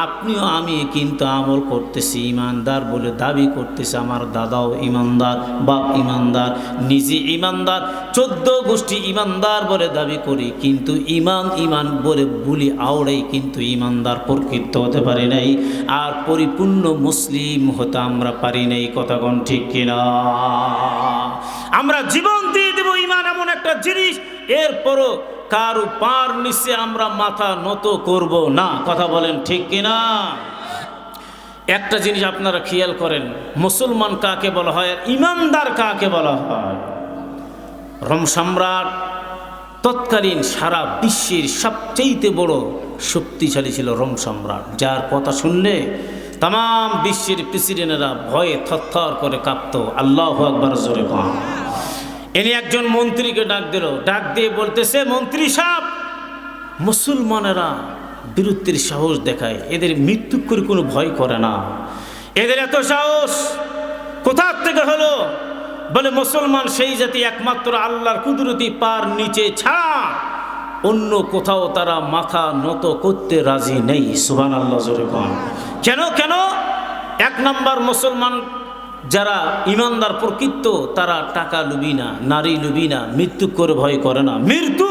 আপনিও আমি কিন্তু আমল করতেছি, ঈমানদার বলে দাবি করতেছে। আমার দাদাও ঈমানদার, বাপ ঈমানদার, নিজে ঈমানদার, 14 গোষ্ঠী ঈমানদার বলে দাবি করি, কিন্তু ঈমান বলে বুলি আওড়াই কিন্তু ঈমানদার প্রকৃত হতে পারি নাই, আর পরিপূর্ণ মুসলিম হতে আমরা পারি নাই। কথা কোন ঠিক কিনা? আমরা জীবন দিয়ে দেব, ঈমান এমন একটা জিনিস, এরপরও কারো পার নিচে আমরা মাথা নত করব না। কথা বলেন ঠিক কিনা? একটা জিনিস আপনারা খেয়াল করেন, মুসলমান কাকে বলা হয় আর ঈমানদার কাকে বলা হয়? রোম সম্রাট তৎকালীন সারা বিশ্বের সবচেয়ে বড় শক্তিশালী ছিল রোম সম্রাট, যার কথা শুনলে তাম বিশ্বের প্রেসিডেন্টরা ভয়ে থরথর করে কাঁপত। আল্লাহু আকবার জোরে কন। এনে একজন মন্ত্রীকে ডাক দিয়ে বলতেছে, মন্ত্রী সাহেব, মুসলমানেরা বীরত্বের সাহস দেখায়, এদের মৃত্যু করে কোনো ভয় করে না, এদের এত সাহস কোথা থেকে হলো? বলে মুসলমান সেই জাতি একমাত্র আল্লাহর কুদরতি পার নিচে ছাড়া অন্য কোথাও তারা মাথা নত করতে রাজি নেই। সুবহানাল্লাহ জোরে কন। কেন? এক নাম্বার, মুসলমান যারা ঈমানদার প্রকৃত, তারা টাকা লুবি না, নারী লুবি না, মৃত্যু করে ভয় করে না, মৃত্যু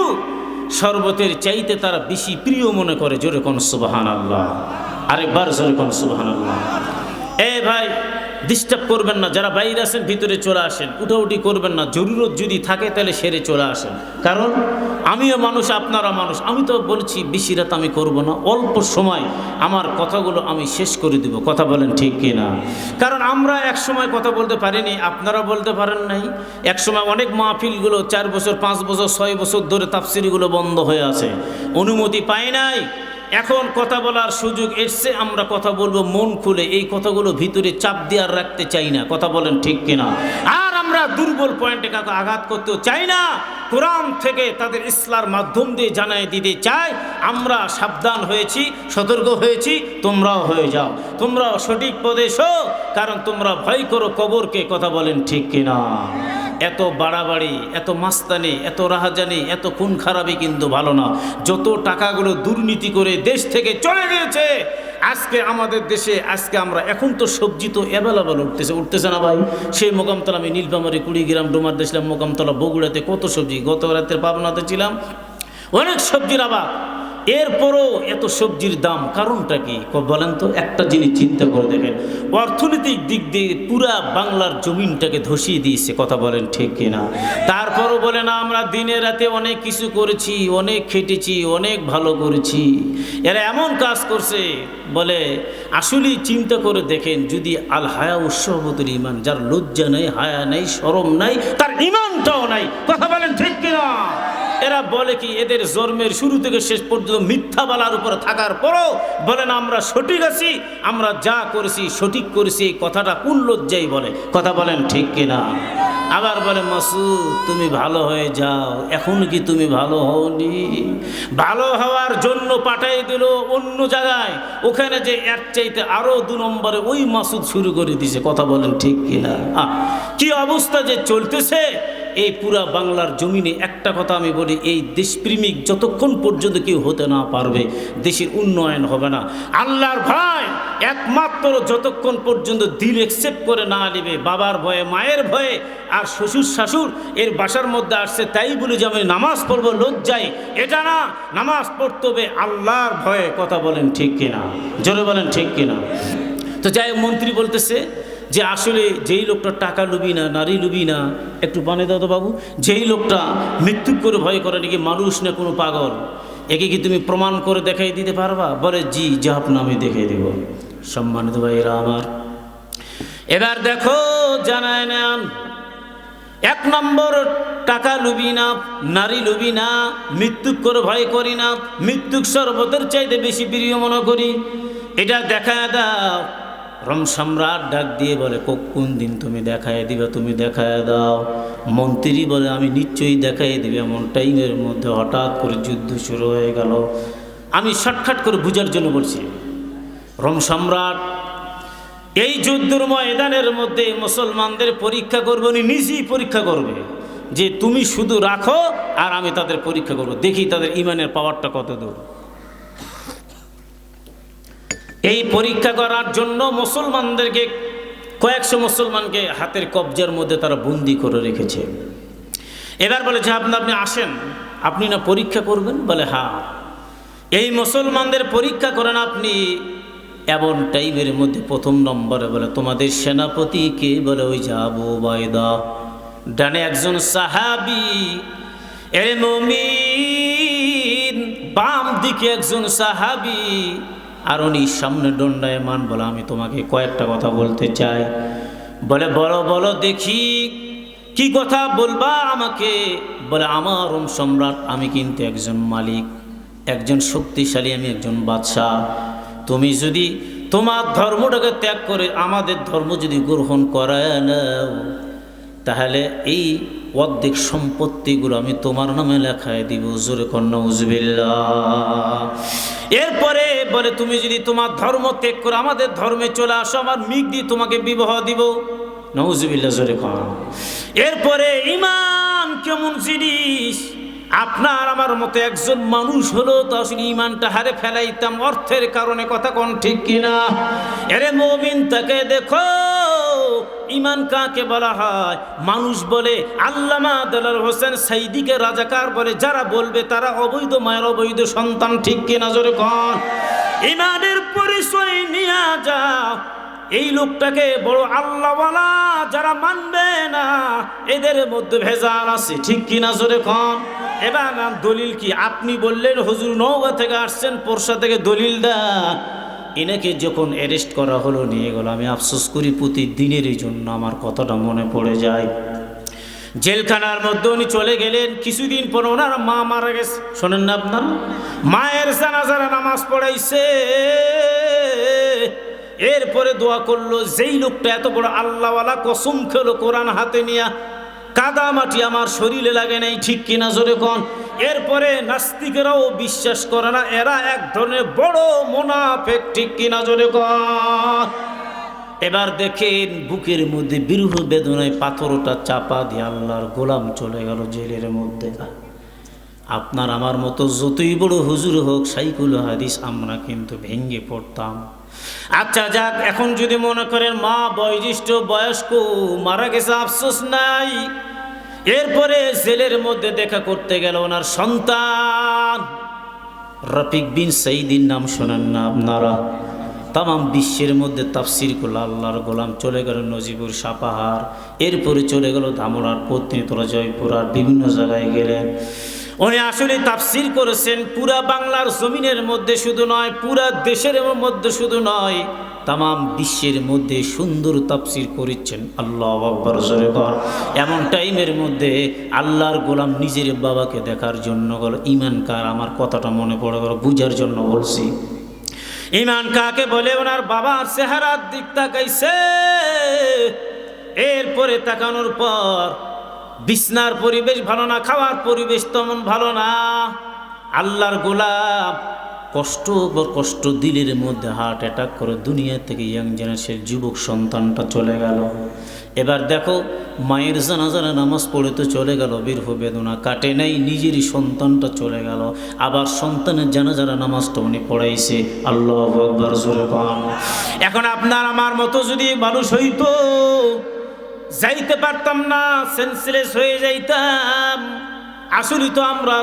শরবতের চাইতে তারা বেশি প্রিয় মনে করে। জোরে কোন সুবহানাল্লাহ, আরেকবার জোরে কোন সুবহানাল্লাহ। ভাই ডিস্টার্ব করবেন না, যারা বাইরে আছেন ভিতরে চলে আসেন, উঠাউঠি করবেন না, জরুরত যদি থাকে তাহলে সেরে চলে আসেন, কারণ আমিও মানুষ, আপনারা মানুষ। আমি তো বলছি বেশি রাত আমি করব না, অল্প সময় আমার কথাগুলো আমি শেষ করে দিব। কথা বলেন ঠিক কিনা? কারণ আমরা এক সময় কথা বলতে পারিনি, আপনারা বলতে পারেন নাই। এক সময় অনেক মাহফিলগুলো 4 বছর 5 বছর 6 বছর ধরে তাফসিরগুলো বন্ধ হয়ে আছে, অনুমতি পাই নাই। এখন কথা বলার সুযোগ এসছে, আমরা কথা বলবো মন খুলে, এই কথাগুলো ভিতরে চাপ দিয়ে আর রাখতে চাই না। কথা বলেন ঠিক কিনা? আর আমরা দুর্বল পয়েন্টে কাউকে আঘাত করতেও চাই না, কোরআন থেকে তাদের ইসলার মাধ্যম দিয়ে জানাই দিতে চাই, আমরা সাবধান হয়েছি, সতর্ক হয়েছি, তোমরাও হয়ে যাও, তোমরাও সঠিক পদে এসো, কারণ তোমরা ভয় করো কবরকে। কথা বলেন ঠিক কিনা? এত বাড়াবাড়ি, এত মাস্তানি, এত রাহাজানি, এত খুন খারাপি কিন্তু ভালো না। যত টাকাগুলো দুর্নীতি করে দেশ থেকে চলে গিয়েছে আজকে আমাদের দেশে, আজকে আমরা এখন তো সবজি তো অ্যাভেলেবল উঠতেছে না ভাই? সেই মোকামতলা, আমি নীলফামারী কুড়িগ্রাম ডোমার দেখলাম, মোকামতলা বগুড়াতে কত সবজি, গত রাতের পাবনাতে ছিলাম, অনেক সবজির আবাদ, এরপরও এত সবজির দাম, কারণটা কি বলেন তো? একটা জিনিস চিন্তা করে দেখেন, অর্থনৈতিক দিক দিয়ে পুরা বাংলার জমিনটাকে ধসিয়ে দিয়েছে। কথা বলেন ঠিক কিনা? তারপরও বলে না, আমরা দিনে রাতে অনেক কিছু করেছি, অনেক খেটেছি, অনেক ভালো করেছি। এরা এমন কাজ করছে, বলে আসলেই চিন্তা করে দেখেন, যদি আল হায়া উৎসবতুল ঈমান, যার লজ্জা নেই, হায়া নেই, শরম নাই, তার ঈমানটাও নাই। কথা বলেন ঠিক কিনা? এরা বলে কি, এদের জন্মের শুরু থেকে শেষ পর্যন্ত মিথ্যা বলার উপরে থাকার পরও বলে না আমরা সঠিক আছি, আমরা যা করেছি সঠিক করেছি, এই কথাটা কোন লজ্জাই বলে। কথা বলেন ঠিক কিনা? আবার বলে, মাসুদ তুমি ভালো হয়ে যাও, এখন কি তুমি ভালো হওনি? ভালো হওয়ার জন্য পাঠাই দিল অন্য জায়গায়, ওখানে যে এর চাইতে আরো 2 নম্বরে ওই মাসুদ শুরু করে দিছে। কথা বলেন ঠিক কিনা? কি অবস্থা যে চলতেছে এই পুরা বাংলার জমিনে। একটা কথা আমি বলি, এই দেশপ্রেমিক যতক্ষণ পর্যন্ত কেউ হতে না পারবে, দেশের উন্নয়ন হবে না। আল্লাহর ভয় একমাত্র যতক্ষণ পর্যন্ত দিল একসেপ্ট করে না নেবে, বাবার ভয়ে, মায়ের ভয়ে, আর শ্বশুর শাশুর এর বাসার মধ্যে আসছে তাই বলে যে আমি নামাজ পড়বো লজ্জায়, এটা না, নামাজ পড়তে হবে আল্লাহর ভয়ে। কথা বলেন ঠিক কিনা? জোরে বলেন ঠিক কিনা? তো যাই মন্ত্রী বলতেছে যে আসলে যেই লোকটা টাকা লুবি না, নারী লুবি না, একটু পানি দাও তো বাবু, যেই লোকটা মৃত্যু করে ভয় করে, নাকি মানুষ না কোনো পাগল, একে কি তুমি প্রমাণ করে দেখাই দিতে পারবা? বলে জি জাহাপনা, আমি দেখাই দেব। সম্মানিত ভাইরা আমার, এবার দেখো জানায় নেন, 1 নম্বর টাকা লুবি না, নারী লুবি না, মৃত্যু করে ভয় করি না, মৃত্যু সর্বতের চাইতে বেশি প্রিয় মনে করি, এটা দেখায় দাও। রোম সম্রাট ডাক দিয়ে বলে, কোন দিন তুমি দেখায় দিবে? তুমি দেখায় দাও। মন্ত্রী বলে, আমি নিশ্চয়ই দেখাই দিবে। এমন টাইমের মধ্যে হঠাৎ করে যুদ্ধ শুরু হয়ে গেল। আমি শর্টকাট করে বুঝার জন্য বলছি। রোম সম্রাট এই যুদ্ধের ময়দানের মধ্যে মুসলমানদের পরীক্ষা করবে, উনি নিজেই পরীক্ষা করবে যে তুমি শুধু রাখো আর আমি তাদের পরীক্ষা করব, দেখি তাদের ইমানের পাওয়ারটা কত দূর। এই পরীক্ষা করার জন্য মুসলমানদেরকে কয়েকশো মুসলমানকে হাতের কবজার মধ্যে তারা বন্দি করে রেখেছে। এবার বলে যে আপনি আসেন, আপনি না পরীক্ষা করবেন? বলে হ্যাঁ। এই মুসলমানদের পরীক্ষা করেন আপনি। এমন টাইমের মধ্যে প্রথম নম্বরে বলে তোমাদের সেনাপতি কে? বলে ওই যে আবু উবাইদা। ডানে একজন সাহাবী এ মুমিন, বাম দিকে একজন সাহাবী, আর উনি সামনে দণ্ডায়মান। বলে আমি তোমাকে কয়েকটা কথা বলতে চাই। বলে বলো বলো দেখি, কি কথা বলবা আমাকে? বলে আমার রোম সম্রাট, আমি কিন্তু একজন মালিক, একজন শক্তিশালী, আমি একজন বাদশাহ। তুমি যদি তোমার ধর্মটাকে ত্যাগ করে আমাদের ধর্ম যদি গ্রহণ করায় নাও, তাহলে এই অর্ধেক সম্পত্তিগুলো আমি তোমার নামে লেখায় দিব। জোরে কর নাউজুবিল্লাহ। এরপরে বলে তুমি যদি তোমার ধর্ম ত্যাগ করে আমাদের ধর্মে চলে আসো, আমার মিক দিয়ে তোমাকে বিবাহ দিব। নাউজুবিল্লাহ, জোরে কর। এরপরে ঈমান কেমন জিনিস, আপনার আমার মতো একজন মানুষ হলো তো আসলে ঈমানটা হারে ফেলাইতাম অর্থের কারণে। কথা কোন ঠিক কিনা? এরে মুমিন তাকে দেখো, ঈমান কাকে বলা হয়? মানুষ বলে আল্লামা দেলার হোসেন সাইদিকে রাজাকার বলে, যারা বলবে তারা অবৈধ মায়ের অবৈধ সন্তান। ঠিক কিনা? জোরে কোন। ঈমানের পরিচয় নিয়ে যাও, এই লোকটাকে বড় আল্লাহওয়ালা, যারা মানবে না এদের মধ্যে ভেজাল আছে। ঠিক কিনা? জোরে কোন। এবার দলিল কি? আপনি বললেন হুজুর নওগাঁ থেকে আসছেন, পোরশা থেকে দলিল দেন। এনাকে যখন অ্যারেস্ট করা হলো, নিয়ে গেল, আমি আফসোস করি প্রতিদিনের এই জন্য আমার কথাটা মনে পড়ে যায়। জেলখানার মধ্যে উনি চলে গেলেন। কিছুদিন পর ওনার মা মারা গেছে। শোনেন না আপনার? মায়ের জানাজার নামাজ পড়াইছে। এরপরে দোয়া করলো, যেই লোকটা এত বড় আল্লাহওয়ালা, কসম খেলো কোরআন হাতে নিয়া, কাদা মাটি আমার শরীরে লাগে নাই। ঠিক কিনা? জোরে কোন। এরপরে নাস্তিকেরাও বিশ্বাস করে না, এরা এক ধরনের বড় মুনাফিক। ঠিক কিনা? জোরে কোন। এবার দেখেন বুকের মধ্যে বিরহ বেদনায় পাথরটা চাপা দিয়ে আল্লাহর গোলাম চলে গেল জেলের মধ্যে। আপনার আমার মতো যতই বড় হুজুর হোক, সাইকুল হাদিস, আমরা কিন্তু ভেঙ্গে পড়তাম। আচ্ছা যাক, এখন যদি মনে করেন মা বয়োজ্যেষ্ঠ বয়স্ক মারা গেছে, আফসোস নাই। এরপরে জেলের মধ্যে দেখা করতে গেল ওনার সন্তান রফিক বিন সাইদির নাম শোনেন না আপনারা? তামাম বিশ্বের মধ্যে তাফসির করল আল্লাহর গোলাম। চলে গেল নজিবুর সাপাহার, এরপরে চলে গেল ধামরার, পত্নীতলা, জয়পুর, আর বিভিন্ন জায়গায় গেলেন। উনি আসলে তাফসির করেছেন পুরা বাংলার জমিনের মধ্যে শুধু নয়, পুরা দেশের মধ্যে শুধু নয়, তামাম বিশ্বের মধ্যে সুন্দর তাফসির করেছেন। আল্লাহু আকবার, জোরে কর। এমন টাইমের মধ্যে আল্লাহর গোলাম নিজের বাবাকে দেখার জন্য গেল। ঈমান কার? আমার কথাটা মনে পড়ে গেল, বুঝার জন্য বলছি। ঈমান কাকে বলে? ওনার বাবার চেহারার দিক তাকাইছে। এরপরে তাকানোর পর বিছনার পরিবেশ ভালো না, খাওয়ার পরিবেশ তেমন ভালো না। আল্লাহর গোলাম কষ্ট দিলের মধ্যে হার্ট অ্যাটাক করে দুনিয়া থেকে ইয়াং জেনারেশন যুবক সন্তানটা চলে গেল। এবার দেখো, মায়ের জানাজার নামাজ পড়ে তো চলে গেল, বিরহ বেদনা কাটে নাই, নিজেরই সন্তানটা চলে গেল। আবার সন্তানের জানাজার নামাজটা উনি পড়াইছে। আল্লাহু আকবার, জোরে বল। এখন আপনার আমার মতো যদি মানুষ হইতো, যাইতে পারতাম না, সেন্সলেস হয়ে যাইতাম। আসলে তো আমরা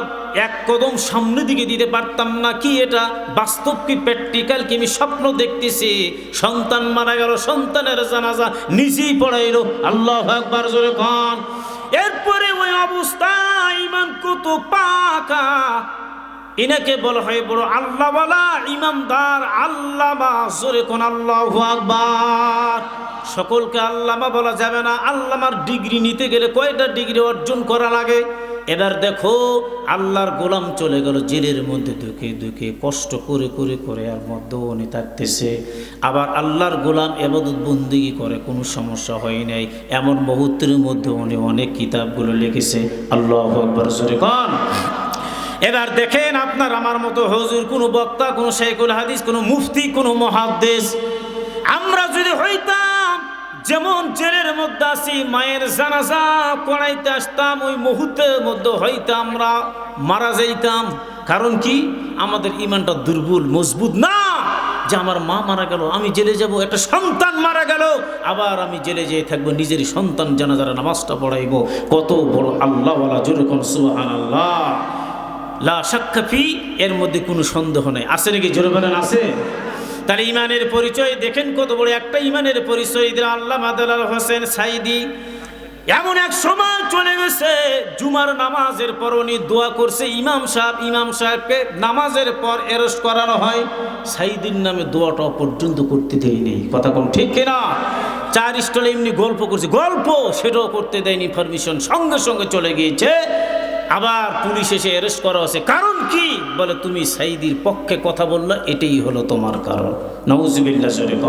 এক কদম সামনে দিকে দিতে পারতাম না। কি এটা বাস্তব কি প্র্যাকটিক্যাল কি? আমি স্বপ্ন দেখতেছি, সন্তান মারা গেল, সন্তানের জানাজা নিজেই পড়াইলো। আল্লাহু আকবার, জোরে কোন। এরপরে ওই অবস্থা, ঈমান কত পাকা। এনাকে বলা হয় বড় আল্লাহওয়ালা, ইমানদার, আল্লামা। জোরে কোন আল্লাহু আকবার। সকলকে আল্লামা বলা যাবে না। আল্লামার ডিগ্রি নিতে গেলে কয়টা ডিগ্রি অর্জন করা লাগে? এবার দেখো, আল্লাহর গোলাম চলে গেল জেলের মধ্যে দুঃখে দুঃখে, কষ্ট করে করে করে, আর মধ্যে উনি থাকতেছে। আবার আল্লাহর গোলাম ইবাদত বন্দেগী করে, কোনো সমস্যা হয় নাই। এমন মুহূর্তের মধ্যে উনি অনেক কিতাবগুলো লিখেছে। আল্লাহু আকবার, জোরে কোন। এবার দেখেন, আপনার আমার মতো হুজুর, কোনো বক্তা, কোনো শাইখুল হাদিস, কোনো মুফতি, কোনো মুহাদ্দিস, আমরা যদি হইতাম যেমন জেলের মধ্যে আছি, মায়ের জানাজা করাইতে আসতাম, ওই মুহূর্তের মধ্যে হইতে আমরা মারা যাইতাম। কারণ কি? আমাদের ইমানটা দুর্বল, মজবুত না যে আমার মা মারা গেল, আমি জেলে যাব, একটা সন্তান মারা গেল, আবার আমি জেলে যেয়ে থাকবো, নিজের সন্তান জানাজার নামাজটা পড়াইবো। কত বড় আল্লাহওয়ালা, জোরে কোন সুবহানাল্লাহ। লা শাক্কা ফি, এর মধ্যে কোনো সন্দেহ নাই। আছে নাকি? জোরে বলেন আছে। তাহলে ইমানের পরিচয় দেখেন কত বড় একটা ইমানের পরিচয় দিল আল্লামা দেলাওয়ার হোসেন সাঈদী। এমন এক সময় চলে গেছে, জুমার নামাজের পর উনি দোয়া করছে, ইমাম সাহেবকে নামাজের পর অ্যারেস্ট করানো হয়, সাঈদীর নামে দোয়াটা পর্যন্ত করতে দেয়নি। কথা কোন ঠিক কিনা? 4 স্টলে এমনি গল্প করছে, গল্প সেটাও করতে দেয়নি পারমিশন, সঙ্গে সঙ্গে চলে গিয়েছে। আবার পুলিশ এসে অ্যারেস্ট করা হয়েছে। কারণ কি? বলে তুমি সাঈদীর পক্ষে কথা বললা, এটাই হলো তোমার কারণ। নাউজুবিল্লাহ শরীফ।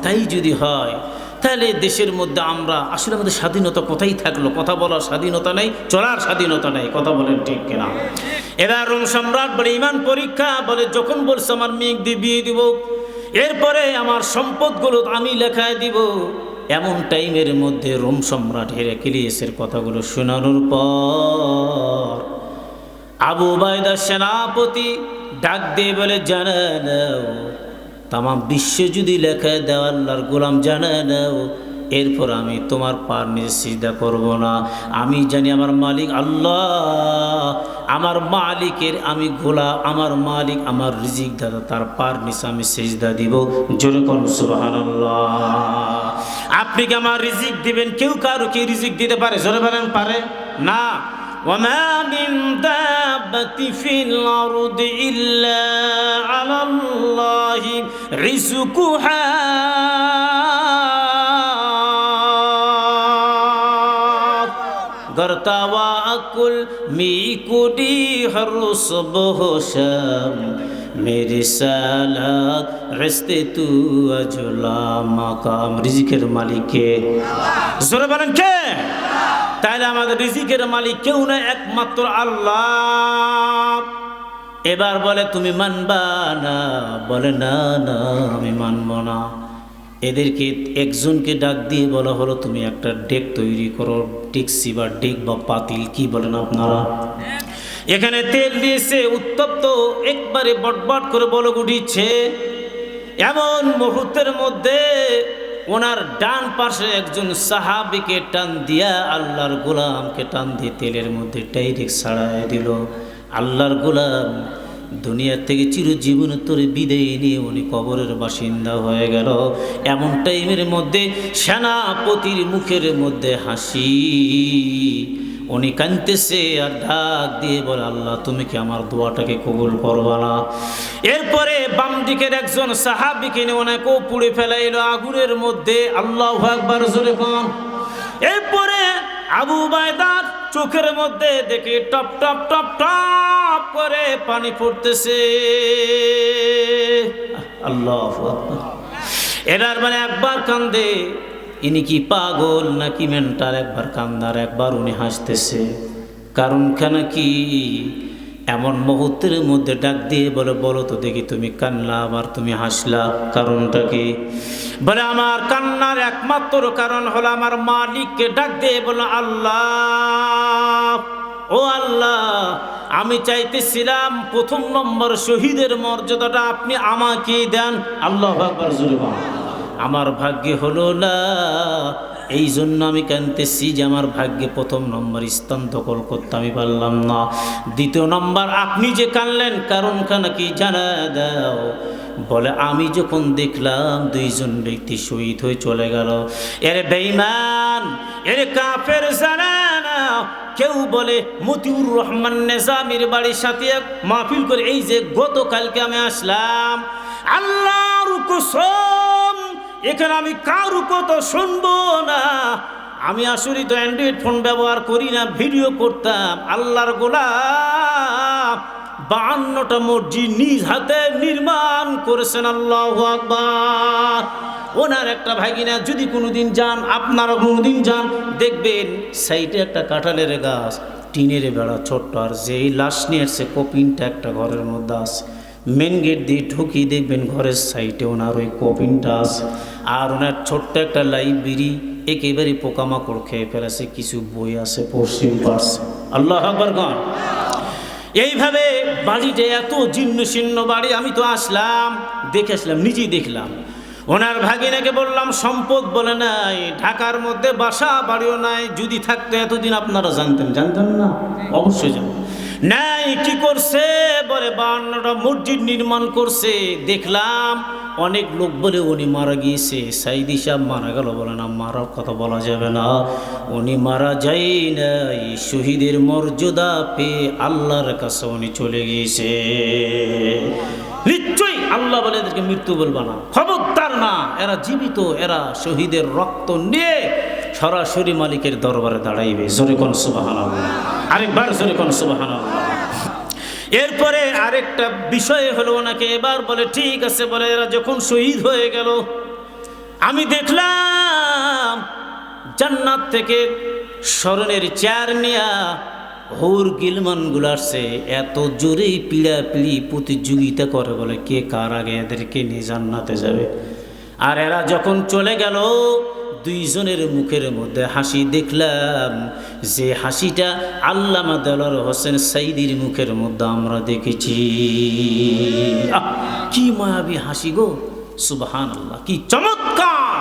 তাই যদি হয় তাহলে দেশের মধ্যে আমরা আসলে আমাদের স্বাধীনতা কোথায় থাকলো? কথা বলার স্বাধীনতা নেই, চলার স্বাধীনতা নেই। কথা বলেন ঠিক কিনা? এরা রোম সম্রাট বলে ইমান পরীক্ষা, বলে যখন বলছে আমার মেয়ে দিয়ে বিয়ে দিব, এরপরে আমার সম্পদগুলো আমি লেখায় দিব, এমন টাইমের মধ্যে রোম সম্রাট হেরাক্লিয়াসের কথাগুলো শোনানোর পর আবু উবাইদা সেনাপতি ডাক দিয়ে বলে, জানা নাও তাম বিশ্ব যদি লেখায় দেওয়া আল্লাহর গোলাম, জানা নাও এরপর আমি তোমার পার নিয়ে সিজদা করব না। আমি জানি আমার মালিক আল্লাহ, আমার মালিকের আমি গোলাম, আমার মালিক আমার রিজিক দাদা, তার পার নিচে আমি সিজদা দিব। জোরে কোন সুবহানাল্লাহ। আপনি কি আমার রিজিক দিবেন? কেউ কারো কি রিজিক দিতে পারে? জোরে বলেন পারে না। وما من دابة في الأرض إلا على الله رزقها गरतावा अकुल मी कुडी हर सुबह शाम मेरी सालात रिश्ते तू अजुला मकाम। রিজিকের মালিক কে? জোরে বলেন কে? তাহলে আমাদের রিজিকের মালিক কেউ না, একমাত্র আল্লাহ। এবার বলে তুমি মানবা না? বলে না না আমি মানব না। এদেরকে একজনকে ডাক দিয়ে বলা হলো, তুমি একটা ডেক তৈরি করো, ডেকসি বা ডেক বা পাতিল কি বলেন আপনারা, এখানে তেল দিয়েছে, উত্তপ্ত একবারে বটবট করে বলক উঠিছে। এমন মুহূর্তের মধ্যে ওনার ডান পাশে একজন সাহাবীকে টান দিয়া আল্লাহর গোলামকে টান দিয়ে তেলের মধ্যে ডাইরেক্ট ছাড়াই দিল। আল্লাহর গোলাম দুনিয়া থেকে চিরজীবনোত্তরে বিদায় নিয়ে উনি কবরের বাসিন্দা হয়ে গেল। এমন টাইমের মধ্যে সেনাপতির মুখের মধ্যে হাসি, উনি কাঁদতেছে আর ডাক দিয়ে বলে, আল্লাহ তুমি কি আমার দোয়াটাকে কবুল করবা না? এরপরে বাম দিকের একজন সাহাবীকে নিয়ে ওনাকেও পুড়ে ফেলাইল আগুনের মধ্যে। আল্লাহু আকবার জোরে কোন। এরপরে আবু উবাইদার চোখের মধ্যে দেখে টপ টপ টপ টপ করে পানি পড়তেছে। আল্লাহু আকবার। এবার মানে একবার কান্দে, ইনি কি পাগল নাকি মেন্টাল? একবার কান্দার, একবার উনি হাসতেছে। কারণ কেন কি? এমন মুহূর্তের মধ্যে ডাক দিয়ে বলে, বলো তো দেখি তুমি কান্না আবার তুমি হাসলা, কারণটা কি? বলে আমার কান্নার একমাত্র কারণ হলো আমার মালিককে ডাক দিয়ে বলো, আল্লাহ ও আল্লাহ, আমি চাইতেছিলাম প্রথম নম্বর শহীদের মর্যাদাটা আপনি আমাকে দেন। আল্লাহু আকবার জোরে বল। আমার ভাগ্যে হলো না, এই জন্য আমি কাঁদতেছি যে আমার ভাগ্যে প্রথম নম্বর স্থান দখল করতে আমি পারলাম না। দ্বিতীয় নম্বর আপনি যে কাঁদলেন, কারণ কেন কি জানা দাও? বলে আমি যখন দেখলাম 2 জন ব্যক্তি শহীদ হয়ে চলে গেল। এর বেঈমান, এর কাফের জানা না। কেউ বলে মতিউর রহমান নেজামির বাড়ির সাথে মাহফিল করে, এই যে গতকালকে আমি আসলাম, আল্লাহর কসম এখানে আমি কারো কথা শুনবো না। আমি আসলে তো অ্যান্ড্রয়েড ফোন ব্যবহার করি না, ভিডিও করতাম। আল্লাহর গোলাম 52টা মসজিদ নিজ হাতে নির্মাণ করেছেন। আল্লাহু আকবার। ওনার একটা ভাগিনা যদি কোনোদিন যান, আপনারা কোনোদিন যান, দেখবেন সাইডে একটা কাঁঠালের গাছ, টিনের বেড়া ছোট্ট, আর যেই লাশ নিয়ে এসছে কপিনটা একটা ঘরের মধ্যে আছে। মেন গেট দিয়ে ঢুকিয়ে দেখবেন ঘরের সাইডে ওনার ওই কবিনটা আছে, আর ওনার ছোট্ট একটা লাইব্রেরি একেবারে পোকামাকড় খেয়ে ফেলেছে, কিছু বই আছে পশ্চিম পার্শ্বে। আল্লাহ আকবার গান। এইভাবে বাড়িটা এত জীর্ণ শীর্ণ বাড়ি। আমি তো আসলাম, দেখে আসলাম, নিজেই দেখলাম। ওনার ভাগিনাকে বললাম সম্পদ বলে নাই, ঢাকার মধ্যে বাসা বাড়িও নাই, যদি থাকতো এতদিন আপনারা জানতেন না? অবশ্যই জানতেন। নাই, কি করছে বলে 52টা মসজিদ নির্মাণ করছে। দেখলাম অনেক লোক বলে উনি মারা গিয়েছে। সাইদি সাহেব মারা গেল, বলে না, মারার কথা বলা যাবে না, উনি মারা যায় নাই, শহীদের মর্যাদা পেয়ে আল্লাহর কাছে উনি চলে গিয়েছে। নিশ্চয়ই আল্লাহ বলে এদেরকে মৃত্যু বলবা না, খবরদার না, এরা জীবিত, এরা শহীদের রক্ত নিয়ে সরাসরি মালিকের দরবারে দাঁড়াইবে। জোরে কোন সুবহানাল্লাহ, আরেকবার জোরে কোন সুবহানাল্লাহ। এরপরে আরেকটা বিষয় হলো, ওনাকে এবার বলে ঠিক আছে, বলে এরা যখন শহীদ হয়ে গেল, আমি দেখলাম জান্নাত থেকে স্মরণের চেয়ার নিয়া হুর গিলমানগুলো আসছে, এত জোরেই পিড়াপিড়ি প্রতিযোগিতা করে, বলে কে কার আগে এদেরকে নিয়ে জান্নাতে যাবে। আর এরা যখন চলে গেল, দুইজনের মুখের মধ্যে হাসি দেখলাম, যে হাসিটা আল্লামা দেলোয়ার হোসেন সাইদির মুখের মধ্যে আমরা দেখেছি। কি মায়াবী হাসি গো, সুবহানাল্লাহ, কি চমৎকার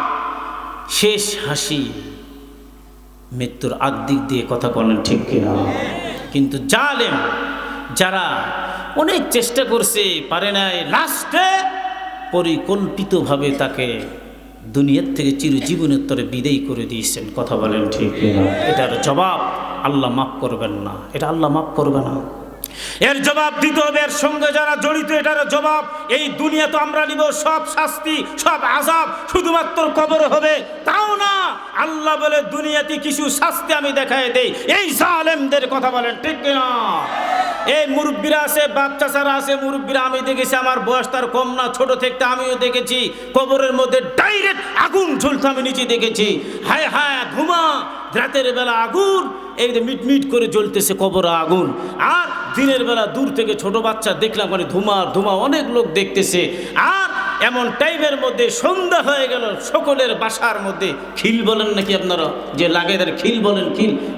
শেষ হাসি। মৃত্যুর আগ দিক দিয়ে কথা বলেন ঠিক কিনা? কিন্তু জালেম যারা অনেক চেষ্টা করছে, পারে নাই, লাস্টে পরিকল্পিতভাবে তাকে দুনিয়ার থেকে চিরজীবনের তরে বিদায় করে দিয়েছেন। কথা বলেন ঠিক কিনা? এটার জবাব আল্লাহ মাফ করবেন না, এটা আল্লাহ মাফ করবে না। এর জবাব দিতে হবে, এর সঙ্গে যারা জড়িত এটার জবাব। এই দুনিয়া তো আমরা নিব সব শাস্তি, সব আযাব, শুধুমাত্র কবর হবে তাও না। আল্লাহ বলে দুনিয়াতে কিছু শাস্তি আমি দেখায় দেই এই জালেমদের। কথা বলেন ঠিক কিনা? এই মুরব্বীরা আছে, বাচ্চারা আছে, মুরব্বীরা আমি দেখেছি, আমার বয়স তার কম না, ছোট থেকে আমিও দেখেছি, কবরের মধ্যে ডাইরেক্ট আগুন ঝুলতে আমি নিচে দেখেছি। হায় হায়, ঘুমা, রাতের বেলা আগুন এই মিটমিট করে জ্বলতেছে কবরে আগুন, আর দিনের বেলা দূর থেকে ছোট বাচ্চা দেখলাম, মানে ধুমা অনেক লোক দেখতেছে। আর এমন টাইমের মধ্যে সন্ধ্যা হয়ে গেল, সকলের বাসার মধ্যে খিল বলেন নাকি আপনারা, যে লাগাই দেন খিল বলেন,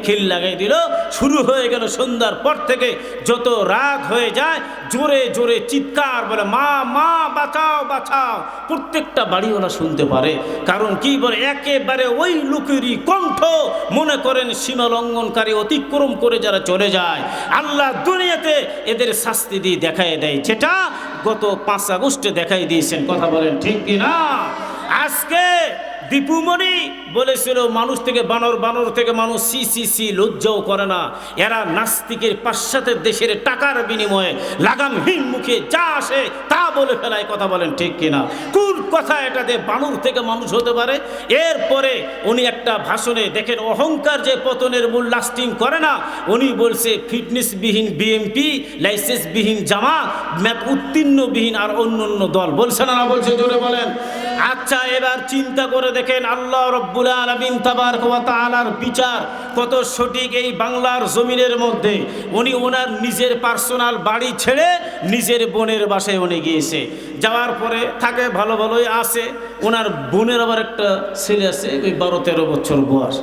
খিল লাগাই দিল। শুরু হয়ে গেল সন্ধ্যার পর থেকে, যত রাত হয়ে যায় জোরে জোরে চিৎকার, বলে মা মা বাঁচাও বাঁচাও। প্রত্যেকটা বাড়িওয়ালা শুনতে পারে, কারণ কি বলে, একেবারে ওই লোকেরই কণ্ঠ। মনে করেন সীমা লঙ্ঘনকারী, অতিক্রম করে যারা চলে যায়, আল্লাহ দুনিয়াতে এদের শাস্তি দিয়ে দেখায় দেয়, যেটা গত 5 আগস্টে দেখাই দিয়েছেন। কথা বলেন ঠিক কিনা? আজকে দীপুমণি বলেছিল মানুষ থেকে বানর, বানর থেকে মানুষ, সি লজ্জাও করে না। এরা নাস্তিকের পাশ্চাত্যের দেশের টাকার বিনিময়ে লাগামহীন মুখে যা আসে তা বলে ফেলায়। কথা বলেন ঠিক কিনা? কোন কথা এটাতে বানর থেকে মানুষ হতে পারে? এরপরে উনি একটা ভাষণে দেখেন, অহংকার যে পতনের মূল লাস্টিং করে না, উনি বলছে ফিটনেসবিহীন বিএনপি, লাইসেন্সবিহীন জামাত, ম্যাপ উত্তীর্ণবিহীন আর অন্য দল। বলছে না বলছে? জোরে বলেন। আচ্ছা, এবার চিন্তা করে দেখেন, আল্লাহ রব্বুল আলামিন তাবারক ওয়া তাআলার বিচার কত সঠিক এই বাংলার জমিনের মধ্যে। উনি ওনার নিজের পার্সোনাল বাড়ি ছেড়ে নিজের বোনের বাসায় উনি গিয়েছে। যাওয়ার পরে থাকে ভালোই আছে। ওনার বোনের আবার একটা ছেলে আছে, ওই 12-13 বছর বয়স।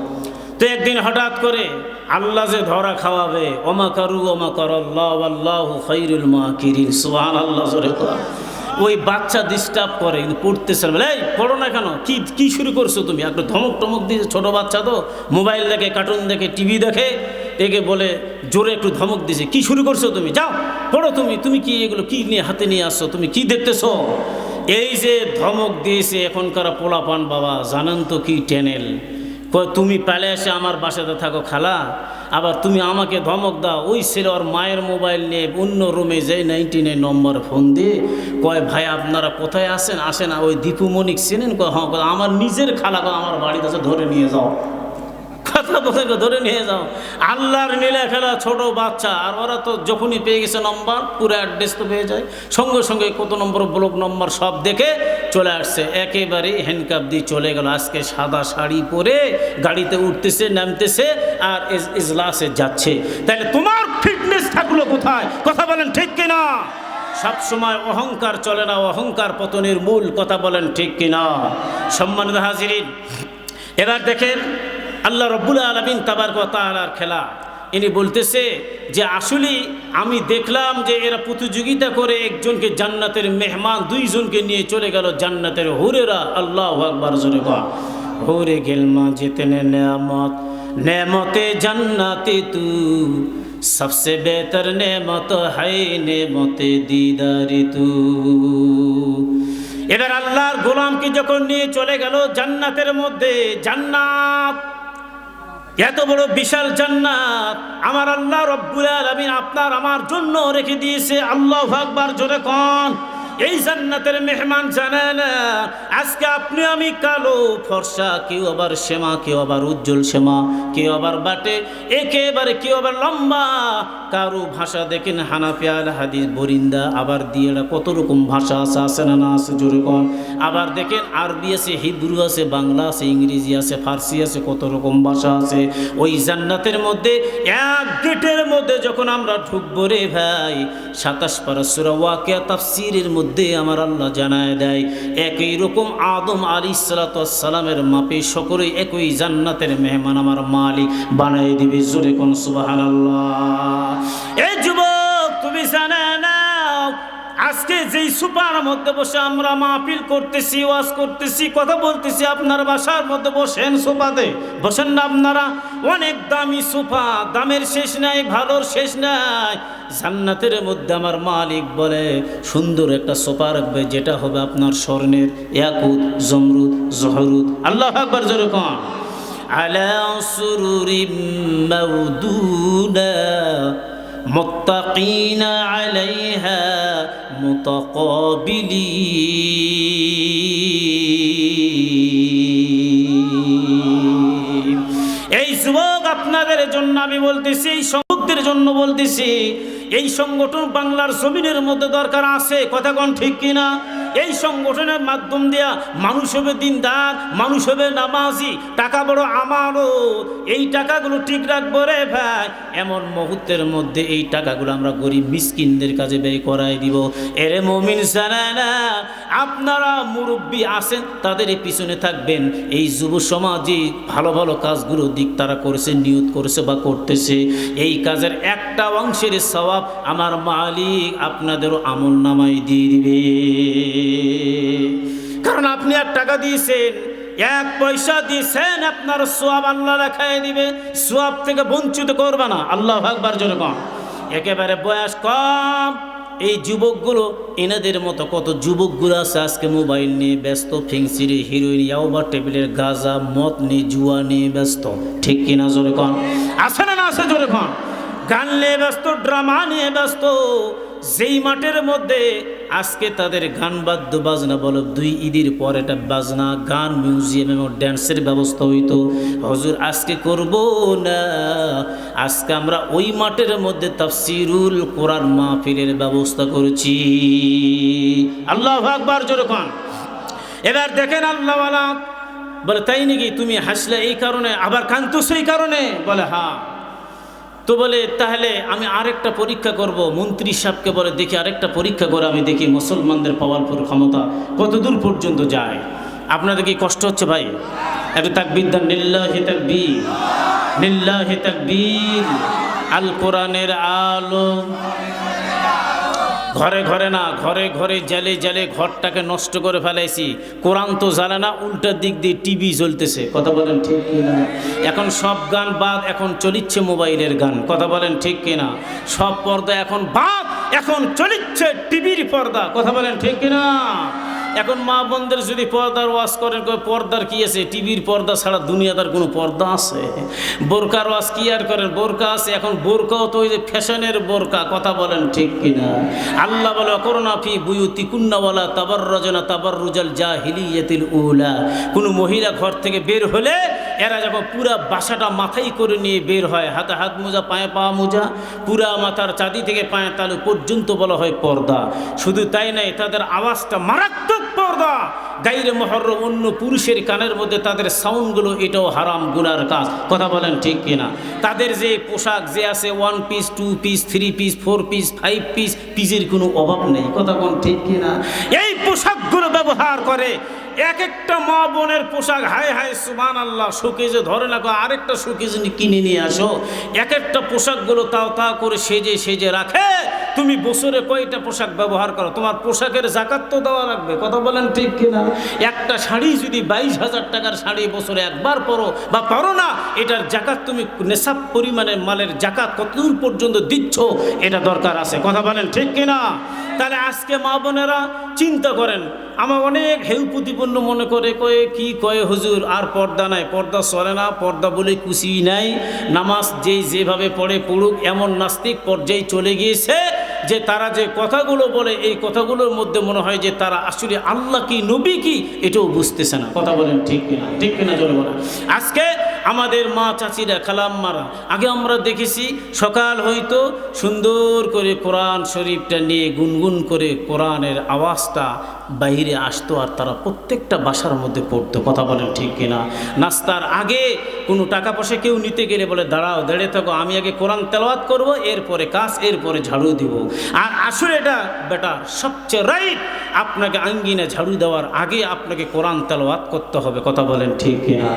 তো একদিন হঠাৎ করে আল্লাহ যে ধরা খাওয়াবে, ওমা কারাল্লাহু আল্লাহু খায়রুল মাকিরিন। সুবহানাল্লাহ, জোরে কর। ওই বাচ্চা ডিস্টার্ব করে, কিন্তু পড়তেছে না। এই পড়ো না কেন, কি শুরু করছো তুমি? একটা ধমক দিয়েছে, ছোট বাচ্চা তো মোবাইল দেখে, কার্টুন দেখে, টিভি দেখে, একে বলে জোরে একটু ধমক দিয়েছে। কি শুরু করছো তুমি? যাও পড়ো। তুমি কি এগুলো কি নিয়ে হাতে নিয়ে আসছো? তুমি কি দেখতেছো? এই যে ধমক দিয়েছে এখনকার পোলাপান, বাবা জানেন তো কি চ্যানেল? তুমি পালে এসে আমার বাসাতে থাকো খালা, আবার তুমি আমাকে ধমক দাও। ওই ছেলে ওর মায়ের মোবাইল নিয়ে অন্য রুমে যাই 99 নম্বর ফোন দিয়ে কয়, ভাই আপনারা কোথায় আসেন? আসে না ওই দীপুমণিক চেনেন? হ্যাঁ। আমার নিজের খালা, আমার বাড়ির কাছে ধরে নিয়ে যাও। কথা বলে ধরে নিয়ে যাও। আল্লাহর নীলা খেলা, ছোট বাচ্চা। আর ওরা তো যখনই পেয়ে গেছে নম্বর, পুরো অ্যাড্রেস তো পেয়ে যায়, সঙ্গে সঙ্গে কত নম্বর, ব্লক নম্বর সব দেখে চলে আসছে। একেবারে হ্যান্ডকাপ দিয়ে চলে গেল। আজকে সাদা শাড়ি পরে গাড়িতে উঠতেছে, নামতেছে, আর ইজলাসে যাচ্ছে। তাহলে তোমার ফিটনেস থাকলো কোথায়? কথা বলেন ঠিক কিনা? সব সময় অহংকার চলে না, অহংকার পতনের মূল। কথা বলেন ঠিক কিনা? সম্মানিত হাজিরিন, এবার দেখেন আল্লাহ রব্বুল আলামিন তাবারক ওয়া তাআলার খেলা। ইনি বলতেছে যে আসলে আমি দেখলাম যে এরা প্রতিযোগিতা করে একজনকে জান্নাতের মেহমান, দুইজনকে নিয়ে চলে গেল জান্নাতের হুরেরা। আল্লাহু আকবার, জোরে কর। হুরে গেলমা জিতনে নেয়ামত, নেমতে জান্নাতে তু सबसे बेहतर नेमत है नेमते दीदारी तू। এবার আল্লাহর গোলামকে যখন নিয়ে চলে গেল জান্নাতের মধ্যে, জান্নাত এত বড় বিশাল জান্নাত আমার আল্লাহ রব্বুল আলামিন আপনার আমার জন্য রেখে দিয়েছে। আল্লাহু আকবার, জোরে কোন। এই জান্নাতের মেহমান জানে না আজকে আপনি আমি কালো ফর্সা, কেউ আবার শ্যামা, কেউ আবার উজ্জ্বল শ্যামা, কেউ আবার বাটে একেবারে, কেউ আবার লম্বা। কারো ভাষা দেখেন হানাফি আল হাদিস বরিন্দা, আবার দিয়ে কত রকম ভাষা আছে, আছে না? না আছে, জোরে কোন। আবার দেখেন আরবি আছে, হিব্রু আছে, বাংলা আছে, ইংরেজি আছে, ফার্সি আছে, কত রকম ভাষা আছে। ওই জান্নাতের মধ্যে এক গেটের মধ্যে যখন আমরা ঢুকবো রে ভাই, 27 পারা সূরা ওয়াকিয়া তাফসীরের মধ্যে আমার আল্লাহ জানায় দেয় একই রকম আদম আলাইহিস সালাতু ওয়াস সালামের মাপে সকলে একই জান্নাতের মেহমান আমার মালিক বানাই দিবে। জোরে কোন সুবহানাল্লাহ। এই যুবক, তুমি জানো না আজকে যেই সুপার মধ্যে বসে আমরা মাহফিল করতেছি, ওয়াজ করতেছি, কথা বলতেছি, আপনার বাসার মধ্যে বসেন, সোফাতে বসেন না আপনারা? অনেক দামি সোফা, দামের শেষ নাই, ভালোর শেষ নাই। জান্নাতের মধ্যে আমার মালিক বলে সুন্দর একটা সোফা রাখবে, যেটা হবে আপনার স্বর্ণের, ইয়াকুত, জমরুদ, জহরুদ। আল্লাহু আকবার, জোরে কোন। আলা সুরুরিম মাওদুনা মুত্তাকিনা আলাইহা মুতাকাবিলিন। এই যুবক, আপনাদের জন্য আমি বলতেছি, এই যুবকদের জন্য বলতেছি, এই সংগঠন বাংলার জমিনের মধ্যে দরকার আছে। কথা কোন ঠিক কিনা? এই সংগঠনের মাধ্যম দিয়া মানুষ হবে দিনদার, মানুষ হবে নামাজি, টাকা বড় আমারও, এই টাকাগুলো ঠিক রাখবো রে ভাই। এমন মুহূর্তের মধ্যে এই টাকাগুলো আমরা গরিব মিসকিনদের কাছে ব্যয় করাই দিব। এরে মুমিন জানে না আপনারা মুরব্বী আছেন, তাদের পিছনে থাকবেন। এই যুব সমাজে ভালো ভালো কাজগুলো দিক তারা করেছে, নিয়ত করেছে বা করতেছে, এই কাজের একটা অংশের সওয়াব আমার মালিক আপনাদেরও আমল নামায় দিয়ে দিবে। কারণ আপনি 1 টাকা দিয়েছেন, 1 পয়সা দিয়েছেন, আপনার সওয়াব আল্লাহ লেখায় দিবে, সওয়াব থেকে বঞ্চিত করবে না। আল্লাহু আকবার, জোরে কোন। একেবারে বয়স কম এই যুবকগুলো, এনাদের মতো কত যুবকগুলো আছে আজকে মোবাইল নিয়ে ব্যস্ত, ফিংসিরি, হিরোইন, ইয়াবা, টেবিলের গাঁজা, মদ নিয়ে, জুয়া নিয়ে ব্যস্ত। ঠিক কিনা? জোরে কোন। আছে না? না আছে, জোরে কোন। গান নিয়ে ব্যস্ত, ড্রামা নিয়ে ব্যস্ত। যেই মাঠের মধ্যে আজকে তাদের গান বাদ্য বাজনা বলো, 2 ঈদের পর এটা বাজনা, গান, মিউজিয়াম এবং ড্যান্সের ব্যবস্থা হইতো, হুজুর আজকে করব না। আজকে আমরা ওই মাঠের মধ্যে তাফসীরুল কোরআন মাহফিলের ব্যবস্থা করেছি। আল্লাহু আকবার, জোরে কোন। এবার দেখেন আল্লাহওয়ালা বলে, তাই নাকি? তুমি হাসলে এই কারণে, আবার কাঁদছো এই কারণে? বলে হ্যাঁ। তো বলে তাহলে আমি আরেকটা পরীক্ষা করব। মন্ত্রী সাহেবকে বলে, দেখি আরেকটা পরীক্ষা করে আমি দেখি মুসলমানদের পাওয়ার ক্ষমতা কত দূর পর্যন্ত যায়। আপনাদের কি কষ্ট হচ্ছে ভাই? একটু তাকবীর দেন। লিল্লাহি তাকবীর, লিল্লাহি তাকবীর। আল কোরআনের আলো ঘরে ঘরে না, ঘরে ঘরে জ্বালে জ্বালে ঘরটাকে নষ্ট করে ফেলাইছি। কোরআন তো জ্বালে না, উল্টা দিক দিয়ে টিভি জ্বলতেছে। কথা বলেন ঠিক কিনা? এখন সব গান বাদ, এখন চলিচ্ছে মোবাইলের গান। কথা বলেন ঠিক কিনা? সব পর্দা এখন বাদ, এখন চলিচ্ছে টিভির পর্দা। কথা বলেন ঠিক কিনা? এখন মা বোনদের যদি পর্দার ওয়াজ করেন, পর্দার কি আছে? টিভির পর্দা ছাড়া দুনিয়াদার কোনো পর্দা আছে? বোরকার ওয়াজ কি আর করেন? বোরকা আছে। এখন বোরকাও তো ওই যে ফ্যাশনের বোরকা। কথা বলেন ঠিক কিনা? আল্লাহ বলে, করোনা ফি বুয়ুতি কুন্নাওয়ালা তাবাররাজনা তাবাররুজাল জাহিলিয়াতিল উলা। কোনো মহিলা ঘর থেকে বের হলে এরা যখন পুরা বাসাটা মাথায় করে নিয়ে বের হয়, হাতে হাত মোজা, পায়ে পা মোজা, পুরা মাথার চাঁদি থেকে পায়ে তালু পর্যন্ত বলা হয় পর্দা। শুধু তাই নাই, তাদের আওয়াজটা মারাত্মক বিদাত পর্দা, গায়রে মুহররম অন্য পুরুষের কানের মধ্যে তাদের সাউন্ডগুলো, এটাও হারাম গুনার কাজ। কথা বলেন ঠিক কিনা? তাদের যে পোশাক যে আছে 1 piece 2 piece 3 piece 4 piece 5 piece, পিসের কোনো অভাব নেই। কথা বলেন ঠিক কিনা? এই পোশাকগুলো ব্যবহার করে। এক একটা মা বোনের পোশাক, হায় হায় সুবহানাল্লাহ, শোকেজে ধরে না, আরেকটা শোকেজ কিনে নিয়ে আসো। এক একটা পোশাকগুলো তাও তা করে সেজে সেজে রাখে। তুমি বছরে কয়টা পোশাক ব্যবহার করো? তোমার পোশাকের জাকাত তো দেওয়া লাগবে। কথা বলেন ঠিক কিনা? একটা শাড়ি যদি 22,000 টাকার শাড়ি বছরে একবার পরো বা পরো না, এটার জাকাত তুমি নেশাব পরিমাণের মালের জাকাত কতদূর পর্যন্ত দিচ্ছ, এটা দরকার আছে। কথা বলেন ঠিক কিনা? তাহলে আজকে মা বোনেরা চিন্তা করেন। আমার অনেক হেউ প্রতিপন্ন মনে করে, কয়ে কি কয়ে হুজুর আর পর্দা নাই, পর্দা চলে না, পর্দা বলে খুশি নাই, নামাজ যেভাবে পড়ে পড়ুক। এমন নাস্তিক পর্যায়ে চলে গিয়েছে যে তারা যে কথাগুলো বলে, এই কথাগুলোর মধ্যে মনে হয় যে তারা আসলে আল্লাহ কি নবী কি এটাও বুঝতেছে না। কথা বলেন ঠিক কিনা? ঠিক কিনা চলে বলা। আজকে আমাদের মা চাচিরা খালাম্মারা, আগে আমরা দেখেছি সকাল হইতো সুন্দর করে কোরআন শরীফটা নিয়ে গুনগুন করে কোরআনের আওয়াজটা বাইরে আসতো, আর তারা প্রত্যেকটা বাসার মধ্যে পড়তো। কথা বলেন ঠিক কিনা? নাস্তার আগে কোনো টাকা পয়সা কেউ নিতে গেলে বলে দাঁড়াও, দাঁড়িয়ে থাকো, আমি আগে কোরআন তেলাওয়াত করব, এরপরে কাজ, এরপরে ঝাড়ু দিব। আর আসলে এটা বেটা সবচেয়ে রাইট, আপনাকে আঙ্গিনে ঝাড়ু দেওয়ার আগে আপনাকে কোরআন তেলাওয়াত করতে হবে। কথা বলেন ঠিক কিনা?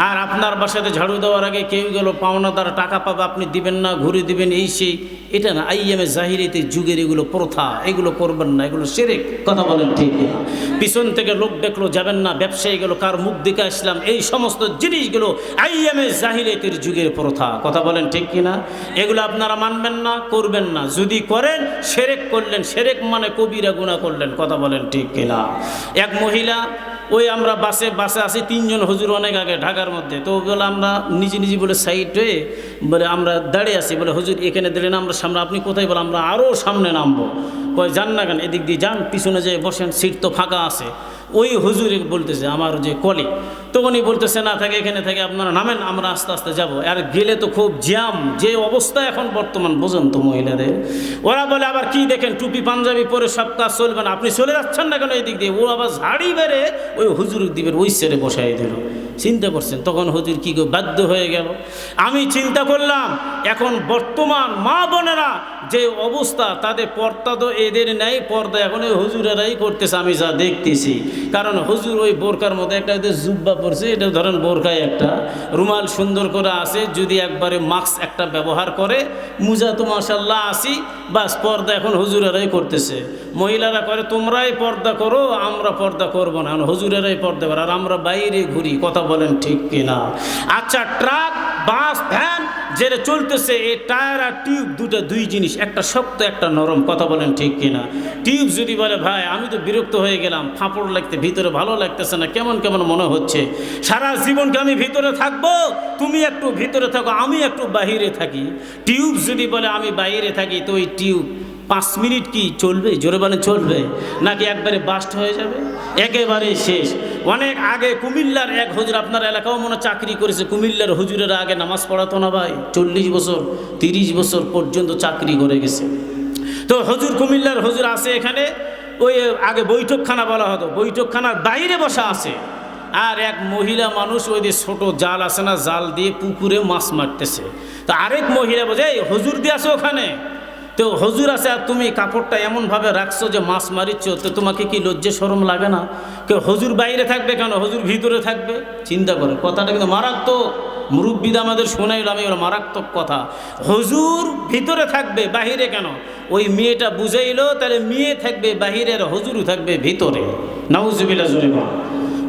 আর আপনার বাসাতে ঝাড়ু দেওয়ার আগে কেউ গেল পাওনাদার টাকা পাবে, আপনি দিবেন না, ঘুরে দিবেন, এই সেই, এটা না। আইয়ামে জাহিরিতে যুগের এগুলো প্রথা, এগুলো করবেন না, এগুলো শিরক। কথা বলেন ঠিক কিনা? পিছন থেকে লোক দেখলো যাবেন না, ব্যবসায়ী গেল কার মুখ দিকে আসলাম, এই সমস্ত জিনিসগুলো আইয়ামে জাহিরিতের যুগের প্রথা। কথা বলেন ঠিক কিনা? এগুলো আপনারা মানবেন না, করবেন না। যদি করেন শিরক করলেন, শিরক মানে কবিরা গুনাহ করলেন। কথা বলেন ঠিক কিনা? এক মহিলা, ওই আমরা বাসে আসি 3 জন হুজুর অনেক আগে ঢাকার মধ্যে, তো বলে আমরা নিজে নিজে বলে সাইড হয়ে বলে আমরা দাঁড়িয়ে আছি, বলে হুজুর এখানে দাঁড়িয়ে না, আমরা সামনে, আপনি কোথায়? বলে আমরা আরও সামনে নামবো। কয় যান না কেন, এদিক দিয়ে যান, পিছনে যেয়ে বসেন, সিট তো ফাঁকা আছে। ওই হুজুরে বলতেছে আমার যে কলি, তখনই বলতেছে না থাকে এখানে থেকে আপনারা নামেন, আমরা আস্তে আস্তে যাব। আর গেলে তো খুব জ্যাম, যে অবস্থা এখন বর্তমান বোঝেন তো মহিলাদের। ওরা বলে আবার কি দেখেন টুপি পাঞ্জাবি পরে সব কাজ চলবে না, আপনি চলে যাচ্ছেন না কেন এদিক দিয়ে? ও আবার ঝাড়ি বেড়ে ওই হুজুর দিবের ওই সেরে বসাই দিল। চিন্তা করছেন তখন হুজুর কি বাধ্য হয়ে গেল। আমি চিন্তা করলাম এখন বর্তমান মা বোনেরা যে অবস্থা, তাদের পর্দা তো এদের নেই, পর্দা এখন ওই হুজুরেরাই করতেছে, আমি যা দেখতেছি। কারণ হুজুর ওই বোরকার মধ্যে একটা জুব্বা পড়ছে, এটা ধরেন বোরকায় একটা রুমাল সুন্দর করে আছে, যদি একবারে মাস্ক একটা ব্যবহার করে, মুজা তো মাশাল্লাহ আসি, বাস পর্দা এখন হুজুরেরাই করতেছে। মহিলারা করে তোমরাই পর্দা করো, আমরা পর্দা করব না, হুজুরেরাই পর্দা করে, আর আমরা বাইরে ঘুরি। কথা বলেন ঠিক কিনা? আচ্ছা, ট্রাক বাস ভ্যান যেটা চলতেছে, এই টায়ার আর টিউব দুই জিনিস, একটা শক্ত একটা নরম। কথা বলেন ঠিক কিনা? টিউব যদি বলে ভাই আমি তো বিরক্ত হয়ে গেলাম, ফাঁপড় লাগতে, ভিতরে ভালো লাগতেছে না, কেমন কেমন মনে হচ্ছে, সারা জীবনকে আমি ভিতরে থাকবো, তুমি একটু ভিতরে থাকো, আমি একটু বাহিরে থাকি। টিউব যদি বলে আমি বাইরে থাকি, তো ওই টিউব 5 মিনিট কি চলবে? জোরে বলেন চলবে নাকি একবারে বাস্ট হয়ে যাবে, একেবারে শেষ। অনেক আগে কুমিল্লার এক হুজুর, আপনার এলাকাও মনে চাকরি করেছে, কুমিল্লার হুজুরেরা আগে নামাজ পড়াতো না ভাই, 40 বছর 30 বছর পর্যন্ত চাকরি করে গেছে। তো হুজুর, কুমিল্লার হুজুর আছে এখানে, ওই আগে বৈঠকখানা বলা হতো, বৈঠকখানার বাইরে বসা আছে। আর এক মহিলা মানুষ ওই যে ছোট জাল আছে না, জাল দিয়ে পুকুরে মাছ মারতেছে। তো আরেক মহিলা বলছে এই হুজুর দিয়ে আছে ওখানে, তো হুজুর আছে আর তুমি কাপড়টা এমনভাবে রাখছো যে মাছ মারিচ্ছ, তো তোমাকে কি লজ্জা শরম লাগে না? কেউ হুজুর বাইরে থাকবে কেন, হুজুর ভিতরে থাকবে? চিন্তা করে, কথাটা কিন্তু মারাত্মক। মুরব্বিদা আমাদের শোনাইল, আমি ওরা মারাত্মক কথা। হুজুর ভিতরে থাকবে, বাহিরে কেন? ওই মেয়েটা বুঝাইলো, তাহলে মেয়ে থাকবে বাহিরে আর হুজুরও থাকবে ভিতরে। নাউজুবিল্লাহ জোরে বল।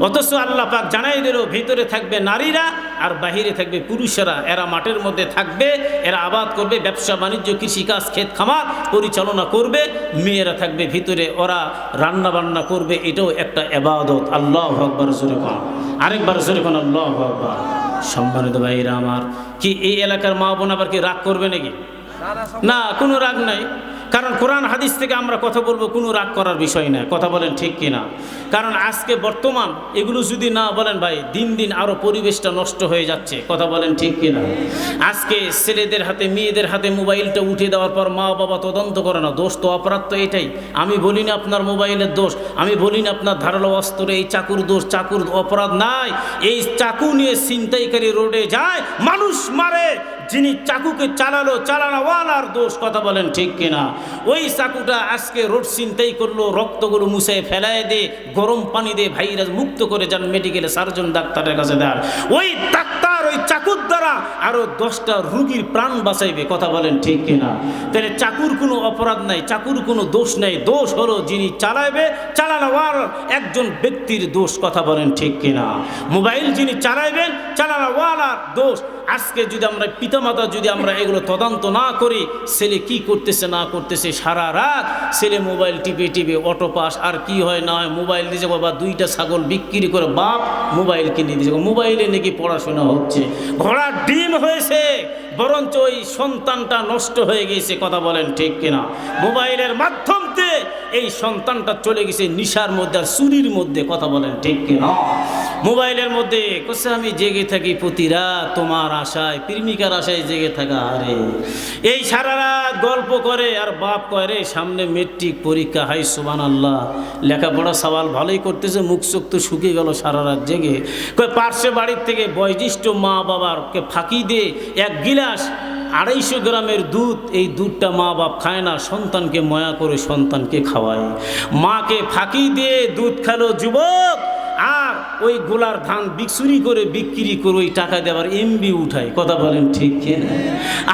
অথচ আল্লাহ পাক জানাই দিল ভিতরে থাকবে নারীরা আর বাহিরে থাকবে পুরুষেরা। এরা মাঠের মধ্যে থাকবে, এরা আবাদ করবে, ব্যবসা বাণিজ্য কৃষিকাজ ক্ষেত খামার পরিচালনা করবে। মেয়েরা থাকবে ভিতরে, ওরা রান্না বান্না করবে। এটাও একটা ইবাদত। আল্লাহু আকবার জোরে বল, আরেকবার জোরে বল আল্লাহু আকবার। সম্মানিত ভাইরা আমার, কি এই এলাকার মা বোন আবার কি রাগ করবে নাকি? না, কোনো রাগ নাই। কারণ কোরআন হাদিস থেকে আমরা কথা বলবো, কোনো রাগ করার বিষয় না, কথা বলেন ঠিক কিনা। কারণ আজকে বর্তমান এগুলো যদি না বলেন ভাই, দিন দিন আরও পরিবেশটা নষ্ট হয়ে যাচ্ছে, কথা বলেন ঠিক কিনা। আজকে ছেলেদের হাতে মেয়েদের হাতে মোবাইলটা উঠে দেওয়ার পর মা বাবা তদন্ত করে না, দোষ তো অপরাধ তো এটাই। আমি বলি না আপনার মোবাইলের দোষ, আমি বলি না আপনার ধারালো অস্ত্রে এই চাকুর দোষ, চাকুর অপরাধ নাই। এই চাকু নিয়ে ছিনতাইকারী রোডে যায়, মানুষ মারে, যিনি চাকুকে চালানোওয়ালার দোষ, কথা বলেন ঠিক কিনা। ওই চাকুটা আজকে রোড ছিনতাই করলো, রক্তগুলো মুছে ফেলায় দে, গরম পানি দিয়ে ভাইরাস মুক্ত করে যান মেডিকেলে, সার্জন ডাক্তারের কাছে দেন। ওই ডাক্তার ওই চাকুর দ্বারা আরো 10টা রুগীর প্রাণ বাঁচাইবে, কথা বলেন ঠিক কিনা। তাহলে চাকুর কোনো অপরাধ নাই, চাকুর কোনো দোষ নেই, দোষ হলো যিনি চালানোয়ার একজন ব্যক্তির দোষ, কথা বলেন ঠিক কিনা। মোবাইল যিনি চালাইবেন চালানোয়ালার দোষ। আজকে যদি আমরা পিতামাতা যদি আমরা এগুলো তদন্ত না করি, ছেলে কি করতেছে না করতেছে, সারা রাত ছেলে মোবাইল টিপে অটো পাস, আর কি হয় না হয় মোবাইল দিয়ে যাবো, বা 2টা ছাগল বিক্রি করে বাপ মোবাইল কিনে দিয়ে যাবো, মোবাইলে নাকি পড়াশোনা হচ্ছে, ঘোড়ার ডিম হয়েছে, বরঞ্চ ওই সন্তানটা নষ্ট হয়ে গেছে, কথা বলেন ঠিক কিনা। মোবাইলের মাধ্যম দিয়ে এই সন্তানটা চলে গেছে নিশার মধ্যে আর চুরির মধ্যে, কথা বলেন ঠিক কিনা। মোবাইলের মধ্যে কোসে আমি জেগে থাকি প্রতি রাত তোমার আশায়, প্রেমিকার আশায় জেগে থাকা, আরে এই সারা রাত গল্প করে, আর বাপ কয় রে সামনে মেট্রিক পরীক্ষা, হাই সুবহানাল্লাহ, লেখাপড়া সওয়াল ভালোই করতেছে, মুখ চোখ তো শুকিয়ে গেল সারা রাত জেগে। কয় পার্শ্বে বাড়ির থেকে বয়োজ্যেষ্ঠ মা বাবারকে ফাঁকি দিয়ে 1 গিলাস 250 গ্রামের দুধ, এই দুধটা মা বাপ খায় না, সন্তানকে মায়া করে সন্তানকে খাওয়ায়। মাকে ফাঁকি দিয়ে দুধ খেলো যুবক, আর ওই গোলার ধান চুরি করে বিক্রি করে ওই টাকা দেওয়ার এমবি উঠায়, কথা বলেন ঠিক কিনা।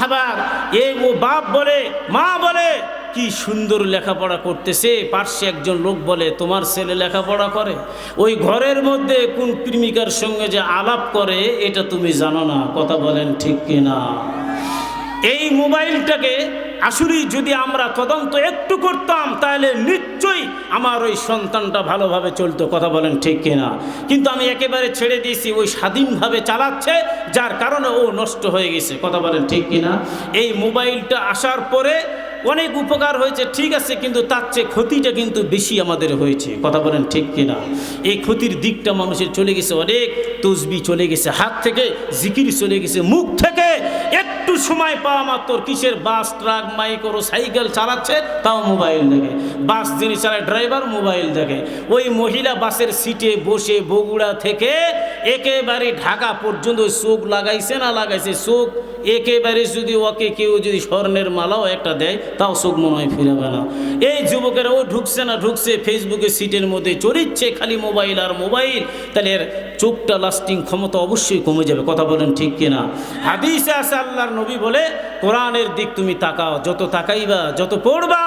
আবার এই ও বাপ বলে, মা বলে কি সুন্দর লেখাপড়া করতেছে, পার্শ্বে একজন লোক বলে তোমার ছেলে লেখাপড়া করে, ওই ঘরের মধ্যে কোন প্রেমিকার সঙ্গে যে আলাপ করে এটা তুমি জানো না, কথা বলেন ঠিক কিনা। এই মোবাইলটাকে আসলে যদি আমরা তদন্ত একটু করতাম, তাহলে নিশ্চয়ই আমার ওই সন্তানটা ভালোভাবে চলতো, কথা বলেন ঠিক কিনা। কিন্তু আমি একেবারে ছেড়ে দিয়েছি, ওই স্বাধীনভাবে চালাচ্ছে, যার কারণে ও নষ্ট হয়ে গেছে, কথা বলেন ঠিক কিনা। এই মোবাইলটা আসার পরে অনেক উপকার হয়েছে ঠিক আছে, কিন্তু তার চেয়ে ক্ষতিটা কিন্তু বেশি আমাদের হয়েছে, কথা বলেন ঠিক কিনা। এই ক্ষতির দিকটা মানুষের চলে গেছে, অনেক তসবি চলে গেছে হাত থেকে, জিকির চলে গেছে মুখ থেকে। একটু সময় পাওয়া মাত্র কিসের বাস, ট্রাক, মাইক্রো সাইকেল চালাচ্ছে, তাও মোবাইল দেখে। বাস যিনি চালায় ড্রাইভার মোবাইল দেখে। ওই মহিলা বাসের সিটে বসে বগুড়া থেকে একেবারে ঢাকা পর্যন্ত চোখ লাগাইছে না লাগাইছে, চোখ একেবারে যদি ওকে কেউ যদি স্বর্ণের মালাও একটা দেয়, তাও চোখ মনে হয় ফিরাবে না। এই যুবকেরা ও ঢুকছে না ঢুকছে ফেসবুকে সিটের মধ্যে চড়িচ্ছে খালি মোবাইল আর মোবাইল, তাহলে এর চোখটা লাস্টিং ক্ষমতা অবশ্যই কমে যাবে, কথা বলেন ঠিক কিনা। হাদিসে আছে আল্লাহর নবী বলে, কোরআনের দিক তুমি তাকাও, যত তাকাইবা যত পড়বা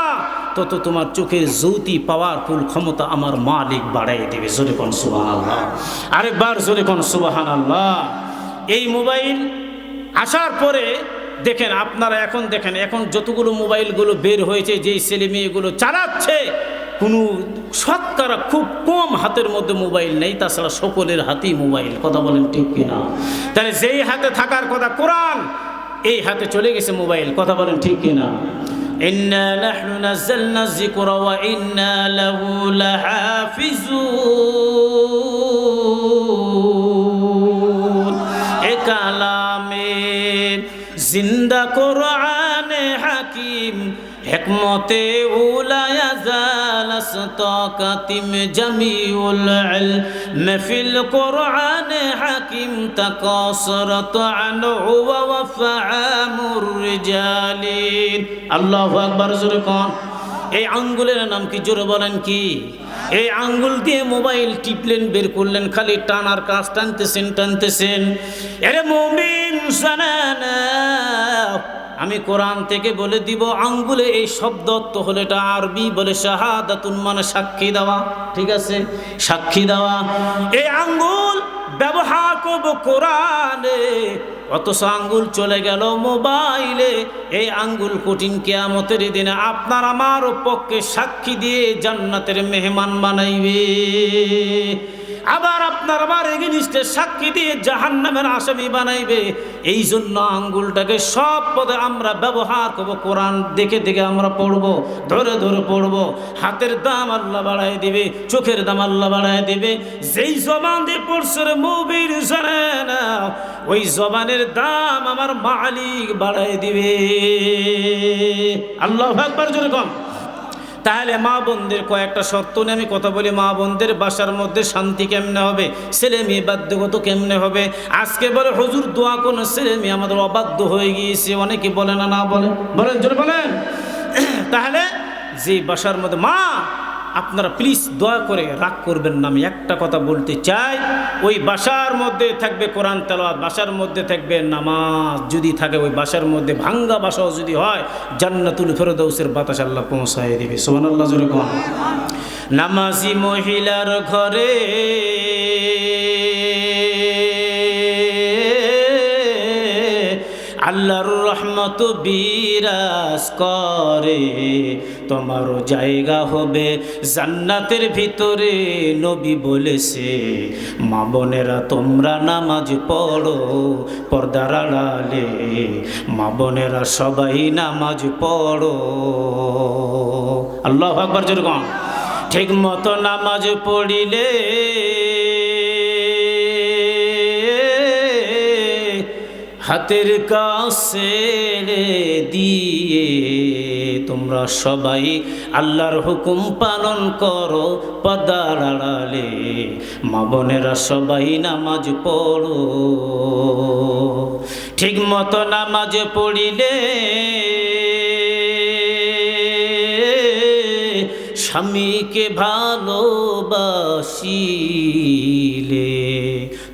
তত তোমার চোখের জ্যোতি পাওয়ারফুল ক্ষমতা আমার মালিক বাড়াই দেবে। জোরে কোন সুবহানাল্লাহ, আরেকবার জোরে কোন সুবহানাল্লাহ। এই মোবাইল আসার পরে দেখেন আপনারা, এখন দেখেন এখন যতগুলো মোবাইলগুলো বের হয়েছে, যেই ছেলে মেয়েগুলো চালাচ্ছে, কোনো শতকরা খুব কম হাতের মধ্যে মোবাইল নেই, তাছাড়া সকলের হাতেই মোবাইল, কথা বলেন ঠিক কিনা। তাহলে যেই হাতে থাকার কথা কোরআন, এই হাতে চলে গেছে মোবাইল, কথা বলেন ঠিক কিনা। ইন্না নাহনু নাযালনা যিকরা ওয়া ইন্না লাহু লাহাফিজুন। এ কালামে জিন্দা কোরআনে হাকিম, হিকমতে উলায়া জালাস তাকাতিম জামিউল ইলম ফিল কোরআনে হাকিম তাকাসরাত আনহু ওয়া ফাআমুর রিজালিন। আল্লাহু আকবার, জোরে কোন। এই আঙ্গুলের নাম কি, জোরে বলেন কি। এই আঙ্গুল দিয়ে মোবাইল টিপলেন, বের করলেন, খালি টানার কাজ, টানতেছেন। এরে মুমিন জানানা, আমি কোরআন থেকে বলে দিব, আঙ্গুলে এই শব্দ তো হলো, এটা আরবি বলে শাহাদাতুন, মানে সাক্ষী দেওয়া, ঠিক আছে, সাক্ষী দেওয়া। এই আঙ্গুল ব্যবহার করব কোরআনে, অথচ আঙ্গুল চলে গেল মোবাইলে। এই আঙ্গুল কঠিন কিয়ামতের দিনে আপনার আমার পক্ষে সাক্ষী দিয়ে জান্নাতের মেহমান বানাইবে। আবার আপনার আমার এগেইনস্টে সাক্ষী দিয়ে জাহান্নামের আসামি বানাইবে। এই জন্য আঙ্গুলটাকে সব পদে আমরা ব্যবহার করব, কোরআন দেখে দেখে আমরা পড়ব, ধরে ধরে পড়ব। হাতের দাম আল্লাহ বাড়ায় দিবে, চোখের দাম আল্লাহ বাড়ায় দিবে। যেই জবান দিয়ে পড়ছে রে মুবির জানে না, ওই জবানের দাম আমার মালিক বাড়ায় দিবে। আল্লাহু আকবার জোরে কম। তাহলে মা বোনদের কয়েকটা শর্ত নিয়ে আমি কথা বলি। মা বোনদের বাসার মধ্যে শান্তি কেমনে হবে, ছেলে মেয়ে বাধ্যগত কেমনে হবে। আজকে বলে হুজুর দোয়া কোন ছেলে মেয়ে আমাদের অবাধ্য হয়ে গিয়েছে, অনেকে বলে না, না বলে, বলেন জোরে বলেন। তাহলে যে বাসার মধ্যে মা, আপনারা প্লিজ দয়া করে রাগ করবেন না, আমি একটা কথা বলতে চাই। ওই বাসার মধ্যে থাকবে কোরআন তেলাওয়াত, বাসার মধ্যে থাকবে নামাজ, যদি থাকে ওই বাসার মধ্যে ভাঙ্গা বাসাও যদি হয়, জান্নাতুল ফেরদাউসের বাতাস আল্লাহ পৌঁছায় দিবে। সুবহানাল্লাহ জোরে কোন। নামাজি মহিলার ঘরে আল্লাহর রহমত বিরাজ করে, তোমারও জায়গা হবে জান্নাতের ভিতরে। নবী বলেছে মা বোনেরা তোমরা নামাজ পড়ো পর্দার আড়ালে, মা বোনেরা সবাই নামাজ পড়ো। আল্লাহু আকবার জোরে কোন। ঠিক মতো নামাজ পড়িলে হাতের কাছে দিয়ে তোমরা সবাই আল্লাহর হুকুম পালন করো পর্দার আড়ালে, মা বোনেরা সবাই নামাজ পড়ো। ঠিক মতো নামাজ পড়িলে স্বামীকে ভালোবাসিলে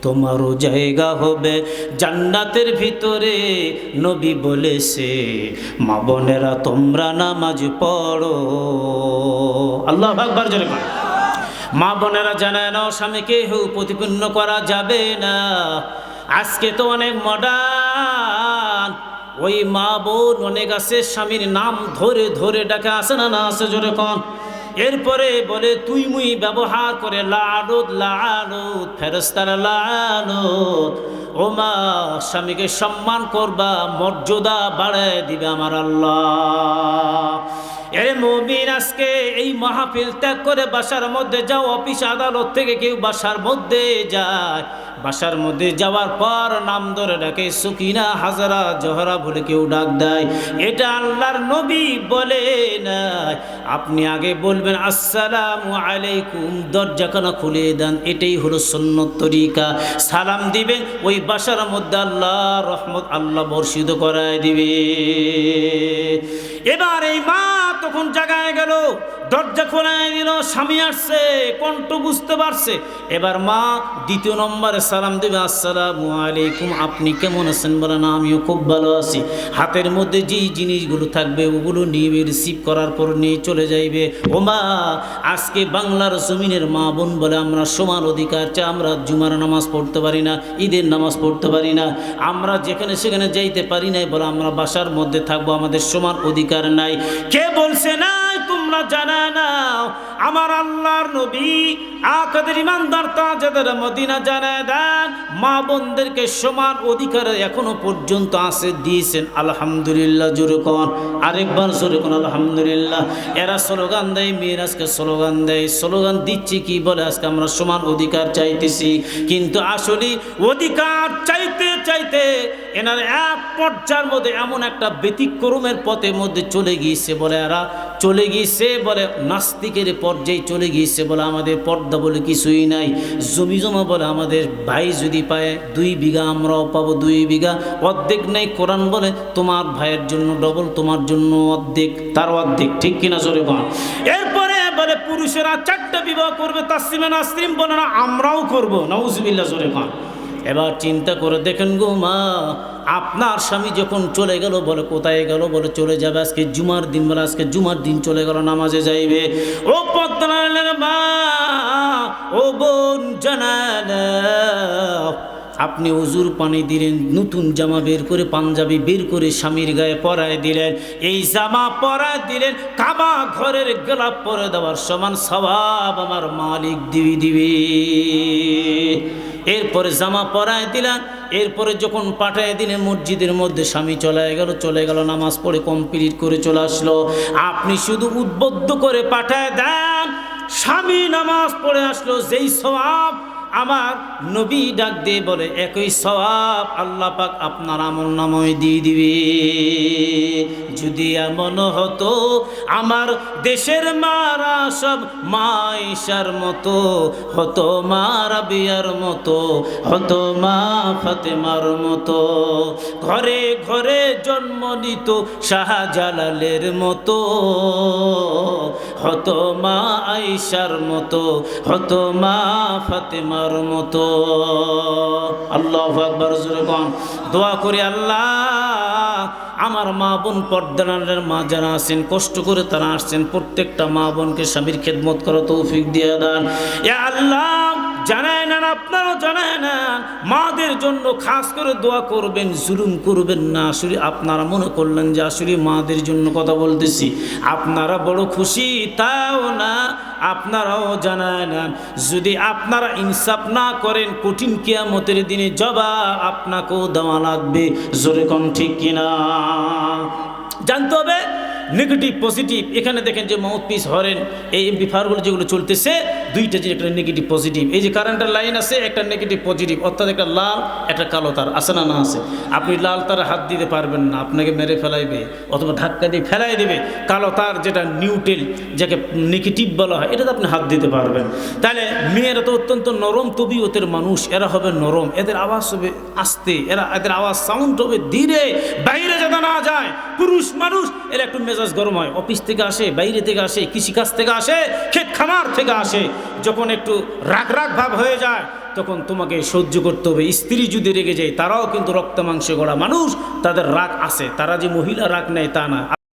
তোমারও জায়গা হবে জান্নাতের ভিতরে। নবী বলেছে মা বোনেরা তোমরা নামাজ পড়ো। আল্লাহু আকবার জোরে বলেন। মা বোনেরা জানে না স্বামীকে প্রতিপন্ন করা যাবে না। আজকে তো অনেক মডার্ন, ওই মা বোন অনেক আছে স্বামীর নাম ধরে ধরে ডাকে, আসে না, না আছে জোরে কোন। এরপরে বলে তুই মুই ব্যবহার করে লানত লানত, ফেরেশতারা লানত। ও মা, স্বামীকে সম্মান করবা, মর্যাদা বাড়ায় দিবে আমার আল্লাহ। এ মুমিন, আজকে এই মাহফিল ত্যাগ করে বাসার মধ্যে যাও। অফিস আদালত থেকে কেউ বাসার মধ্যে যায়, বাসার মধ্যে যাওয়ার পর নাম ধরে ডাকে সুকিনা, হাজারা, জহরা বলে কেউ ডাক দেয়। এটা আল্লাহর নবী বলে নাই। আপনি আগে বলবেন আসসালামু আলাইকুম, দরজাখানা খুলে দেন, এটাই হলো সুন্নত তরিকা। সালাম দিবেন, ওই বাসার মধ্যে আল্লাহ রহমত আল্লাহ বর্ষিত করায় দিবে। এবার এই মা তখন জাগায় গেল, দরজা খোলায় দিল, স্বামী আসছে, কণ্ঠ বুঝতে পারছে। এবার মা দ্বিতীয় নম্বরে সালাম দেবে, আসসালামু আলাইকুম, আপনি কেমন আছেন? বলে না, আমিও খুব ভালো আছি। হাতের মধ্যে যেই জিনিসগুলো থাকবে ওগুলো নিয়ে রিসিভ করার পর নিয়ে চলে যাইবে। ও মা, আজকে বাংলার জমিনের মা বোন বলে আমরা সমান অধিকার চাই। আমরা জুমার নামাজ পড়তে পারি না, ঈদের নামাজ পড়তে পারি না, আমরা যেখানে সেখানে যাইতে পারি না, বলে আমরা বাসার মধ্যে থাকবো, আমাদের সমান অধিকার নাই। কে বলছে নাই? তোমরা জানা নাও, আমার আল্লাহর নবী আকাদের ইমানদার তাজেদের মদিনা জানায় দেন, মা বোনদেরকে সমান অধিকার এখনো পর্যন্ত আছে, দিয়েছেন। আলহামদুলিল্লাহ জোরে কোন, আরেকবার জোরে কোন আলহামদুলিল্লাহ। এরা স্লোগান দেয়, মেয়েরা আজকে স্লোগান দেয়, স্লোগান দিচ্ছি কি বলে আজকে আমরা সমান অধিকার চাইতেছি। কিন্তু আসলে অধিকার চাইতে চাইতে এনার এক পর্যায়ের মধ্যে এমন একটা ব্যতিক্রমের পথের মধ্যে চলে গিয়েছে, বলে এরা চলে গিয়েছে, বলে নাস্তিকের পর্যায়ে চলে গিয়েছে, বলে আমাদের পর্দা বলে কিছুই নাই, জমি জমা বলে আমাদের ভাই যদি পায় 2 বিঘা আমরাও পাবো 2 বিঘা, অর্ধেক নেই। কোরআন বলে তোমার ভাইয়ের জন্য ডবল, তোমার জন্য অর্ধেক, তার অর্ধেক, ঠিক কিনা জোরে বল। এরপরে বলে পুরুষেরা 4টা বিবাহ করবে, তাসলিমা নাসরিন বলে না আমরাও করবো, নাউজুবিল্লাহ জোরে বল। এবার চিন্তা করে দেখেন গো মা, আপনার স্বামী যখন চলে গেল, বলে কোথায় গেল? বলে চলে যাবে আজকে জুমার দিন, বলে আজকে জুমার দিন চলে গেল, নামাজে যাইবে। ও পদ্মালের মা, ও বোন জানালা, আপনি উজুর পানি দিলেন, নতুন জামা বের করে, পাঞ্জাবি বের করে স্বামীর গায়ে পরায় দিলেন, এই জামা পরায় দিলেন, কাবা ঘরের গোলাপ পরে দেওয়ার সমান সওয়াব আমার মালিক দিবে। এরপরে জামা পরায় দিলেন, এরপরে যখন পাঠায় দিলেন মসজিদের মধ্যে, স্বামী চলে গেল নামাজ পড়ে কমপ্লিট করে চলে আসলো। আপনি শুধু উদ্বুদ্ধ করে পাঠায় দেন, স্বামী নামাজ পড়ে আসলো, যেই সওয়াব আমার নবী ডাক দিয়ে বলে একই সওয়াব আল্লাহ পাক আপনার আমলনামায় দিয়ে দিবে। যদি এমন হতো আমার দেশের মারা সব মা আয়েশার মতো হতো, মা রাবিয়ার মতো হতো, মা ফাতেমার মতো, ঘরে ঘরে জন্ম নিত শাহজালালের মতো হতো, মা আয়েশার মতো হতো, মা ফাতেমার মতো। আল্লাহু আকবার, জোরে কোন। দোয়া করি আল্লাহ আমার মা বোন পর্দার মা যারা আছেন, কষ্ট করে তারা আসছেন, প্রত্যেকটা মা বোনকে স্বামীর খেদমত করা তৌফিক দিয়ে দেন ইয়া আল্লাহ। জানায় না, আপনারাও জানায় না, মাদের জন্য খাস করে দোয়া করবেন, জুলুম করবেন না। আসলে আপনারা মনে করলেন যে আসলে মাদের জন্য কথা বলতেছি, আপনারা বড় খুশি তাও না, আপনারাও জানায় না। যদি আপনারা ইনসাফ না করেন, কঠিন কিয়ামতের দিনে জবাব আপনাকেও দেওয়া লাগবে। জোরে কোন ঠিক কিনা? জানতে হবে নেগেটিভ পজিটিভ। এখানে দেখেন যে মাউথপিস হরেন, এই এমপ্লিফায়ারগুলো যেগুলো চলতেছে, দুইটা যে একটা নেগেটিভ পজিটিভ, এই যে কারেন্টের লাইন আছে একটা নেগেটিভ পজিটিভ, অর্থাৎ একটা লাল একটা কালো তার আছে না? না আছে। আপনি লাল তারে হাত দিতে পারবেন না, আপনাকে মেরে ফেলাইবে অথবা ধাক্কা দিয়ে ফেলাই দেবে। কালো তার যেটা নিউট্রাল, যাকে নেগেটিভ বলা হয়, এটাতে আপনি হাত দিতে পারবেন। তাহলে মেয়েরা তো অত্যন্ত নরম তবিয়তের মানুষ, এরা হবে নরম, এদের আওয়াজ হবে আস্তে, এদের আওয়াজ সাউন্ড হবে ধীরে, বাইরে যাতে না যায়। পুরুষ মানুষ এরা একটু মেজাজ গরম হয়, অফিস থেকে আসে, বাইরে থেকে আসে, কৃষিকাজ থেকে আসে, ক্ষেত খামার থেকে আসে, যখন একটু রাগ রাগ ভাব হয়ে যায় তখন তোমাকে সহ্য করতে হবে। স্ত্রী যদি রেগে যায়, তারাও কিন্তু রক্ত মাংসে গড়া মানুষ, তাদের রাগ আছে, তারা যে মহিলা রাগ নেয় তা না।